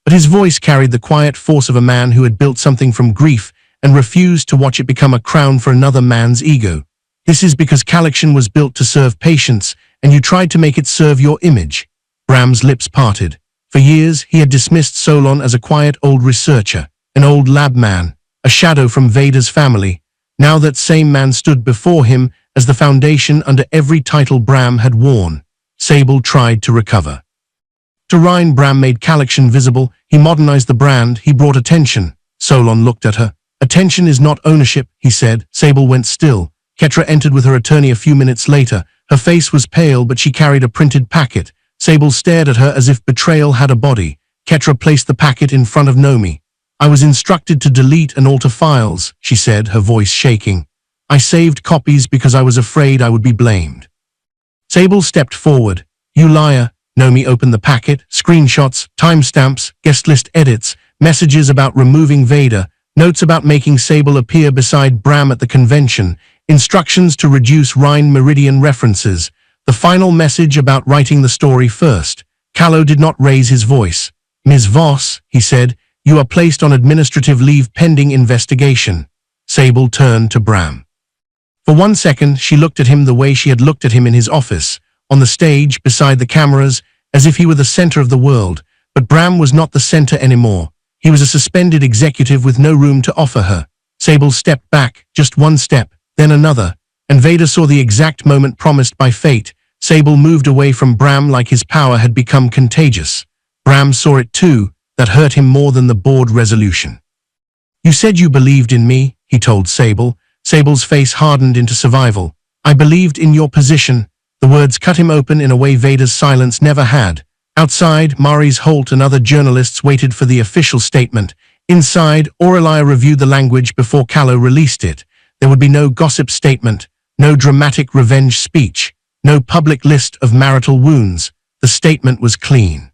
Speaker 1: But his voice carried the quiet force of a man who had built something from grief and refused to watch it become a crown for another man's ego. This is because Calaction was built to serve patients, and you tried to make it serve your image. Bram's lips parted. For years, he had dismissed Solon as a quiet old researcher, an old lab man, a shadow from Vader's family. Now that same man stood before him as the foundation under every title Bram had worn. Sable tried to recover. To Rhine, Bram made Calaction visible. He modernized the brand. He brought attention. Solon looked at her. Attention is not ownership, he said. Sable went still. Ketra entered with her attorney a few minutes later. Her face was pale, but she carried a printed packet. Sable stared at her as if betrayal had a body. Ketra placed the packet in front of Nomi. I was instructed to delete and alter files, she said, her voice shaking. I saved copies because I was afraid I would be blamed. Sable stepped forward. You liar. Nomi opened the packet. Screenshots, timestamps, guest list edits, messages about removing Vader, notes about making Sable appear beside Bram at the convention, instructions to reduce Rhine Meridian references, the final message about writing the story first. Callow did not raise his voice. Ms. Voss, he said, you are placed on administrative leave pending investigation. Sable turned to Bram. For 1 second, she looked at him the way she had looked at him in his office, on the stage, beside the cameras, as if he were the center of the world. But Bram was not the center anymore. He was a suspended executive with no room to offer her. Sable stepped back, just one step, then another, and Vader saw the exact moment promised by fate. Sable moved away from Bram like his power had become contagious. Bram saw it too. That hurt him more than the board resolution. You said you believed in me, he told Sable. Sable's face hardened into survival. I believed in your position. The words cut him open in a way Vader's silence never had. Outside, Maurice Holt and other journalists waited for the official statement. Inside, Aurelia reviewed the language before Callow released it. There would be no gossip statement, no dramatic revenge speech, no public list of marital wounds. The statement was clean.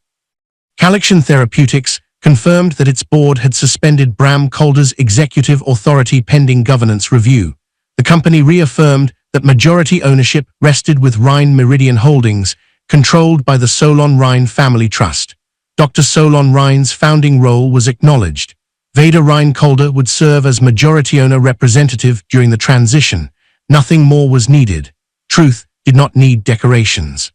Speaker 1: Calexion Therapeutics confirmed that its board had suspended Bram Calder's executive authority pending governance review. The company reaffirmed that majority ownership rested with Rhine Meridian Holdings, controlled by the Solon Rhine Family Trust. Dr. Solon Rhine's founding role was acknowledged. Vader Rhine Calder would serve as majority owner representative during the transition. Nothing more was needed. Truth did not need decorations.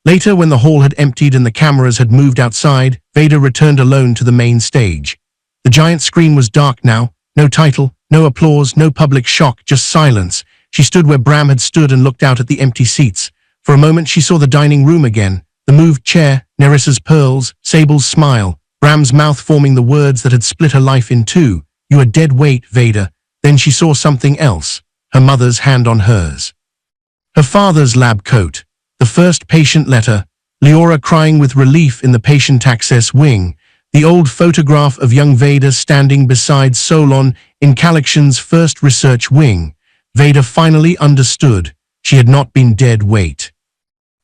Speaker 1: Later, when the hall had emptied and the cameras had moved outside, Vader returned alone to the main stage. The giant screen was dark now. No title, no applause, no public shock, just silence. She stood where Bram had stood and looked out at the empty seats. For a moment she saw the dining room again, the moved chair, Nerissa's pearls, Sable's smile, Bram's mouth forming the words that had split her life in two. You are dead weight, Vader. Then she saw something else, her mother's hand on hers. Her father's lab coat. The first patient letter, Leora crying with relief in the patient access wing, the old photograph of young Vader standing beside Solon in Calexion's first research wing. Vader finally understood. She had not been dead weight.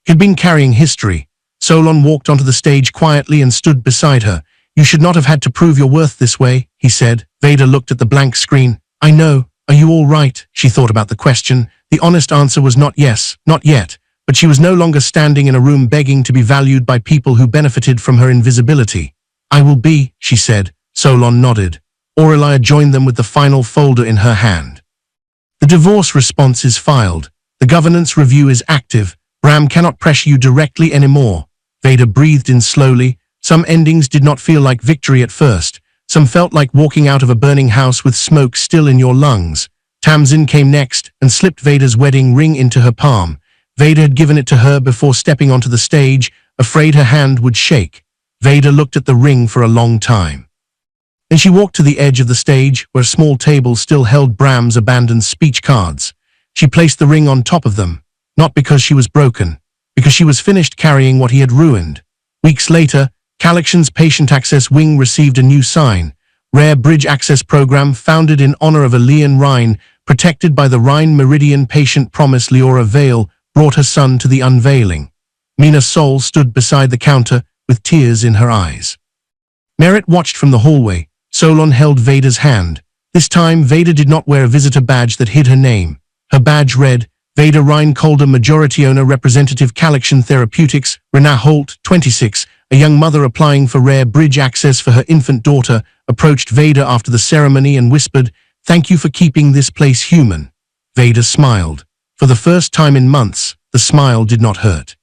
Speaker 1: He had been carrying history. Solon walked onto the stage quietly and stood beside her. You should not have had to prove your worth this way, he said. Vader looked at the blank screen. I know. Are you all right? She thought about the question. The honest answer was not yes, not yet. But she was no longer standing in a room begging to be valued by people who benefited from her invisibility. I will be, she said. Solon nodded. Aurelia joined them with the final folder in her hand. The divorce response is filed. The governance review is active. Bram cannot pressure you directly anymore. Vader breathed in slowly. Some endings did not feel like victory at first. Some felt like walking out of a burning house with smoke still in your lungs. Tamsin came next and slipped Vader's wedding ring into her palm. Vader had given it to her before stepping onto the stage, afraid her hand would shake. Vader looked at the ring for a long time. Then she walked to the edge of the stage, where a small table still held Bram's abandoned speech cards. She placed the ring on top of them, not because she was broken, because she was finished carrying what he had ruined. Weeks later, Calexion's patient access wing received a new sign. Rare Bridge Access Program founded in honor of Elian Rhine, protected by the Rhine Meridian Patient Promise. Leora Vale brought her son to the unveiling. Mina Sol stood beside the counter with tears in her eyes. Merritt watched from the hallway. Solon held Vader's hand. This time, Vader did not wear a visitor badge that hid her name. Her badge read, Vader Rhine Calder Majority Owner Representative Calexion Therapeutics, Renaa Holt, 26, a young mother applying for rare bridge access for her infant daughter, approached Vader after the ceremony and whispered, Thank you for keeping this place human. Vader smiled. For the first time in months, the smile did not hurt.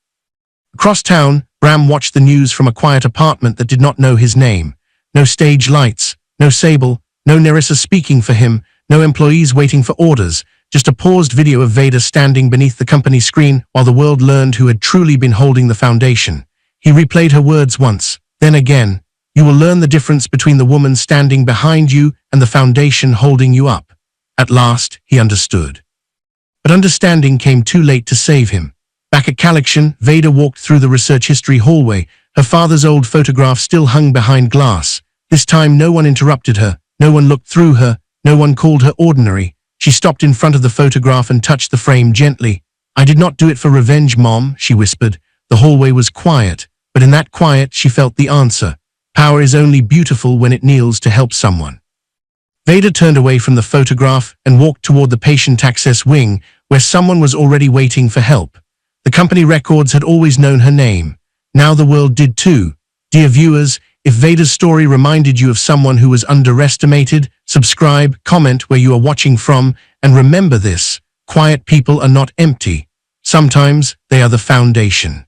Speaker 1: Across town, Bram watched the news from a quiet apartment that did not know his name. No stage lights, no Sable, no Nerissa speaking for him, no employees waiting for orders, just a paused video of Vader standing beneath the company screen while the world learned who had truly been holding the foundation. He replayed her words once, then again. You will learn the difference between the woman standing behind you and the foundation holding you up. At last, he understood. But understanding came too late to save him. Back at Calaxian, Vader walked through the research history hallway. Her father's old photograph still hung behind glass. This time no one interrupted her, no one looked through her, no one called her ordinary. She stopped in front of the photograph and touched the frame gently. "I did not do it for revenge, Mom," she whispered. The hallway was quiet, but in that quiet she felt the answer. Power is only beautiful when it kneels to help someone. Vader turned away from the photograph and walked toward the patient access wing, where someone was already waiting for help. The company records had always known her name. Now the world did too. Dear viewers, if Vader's story reminded you of someone who was underestimated, subscribe, comment where you are watching from, and remember this: quiet people are not empty. Sometimes they are the foundation.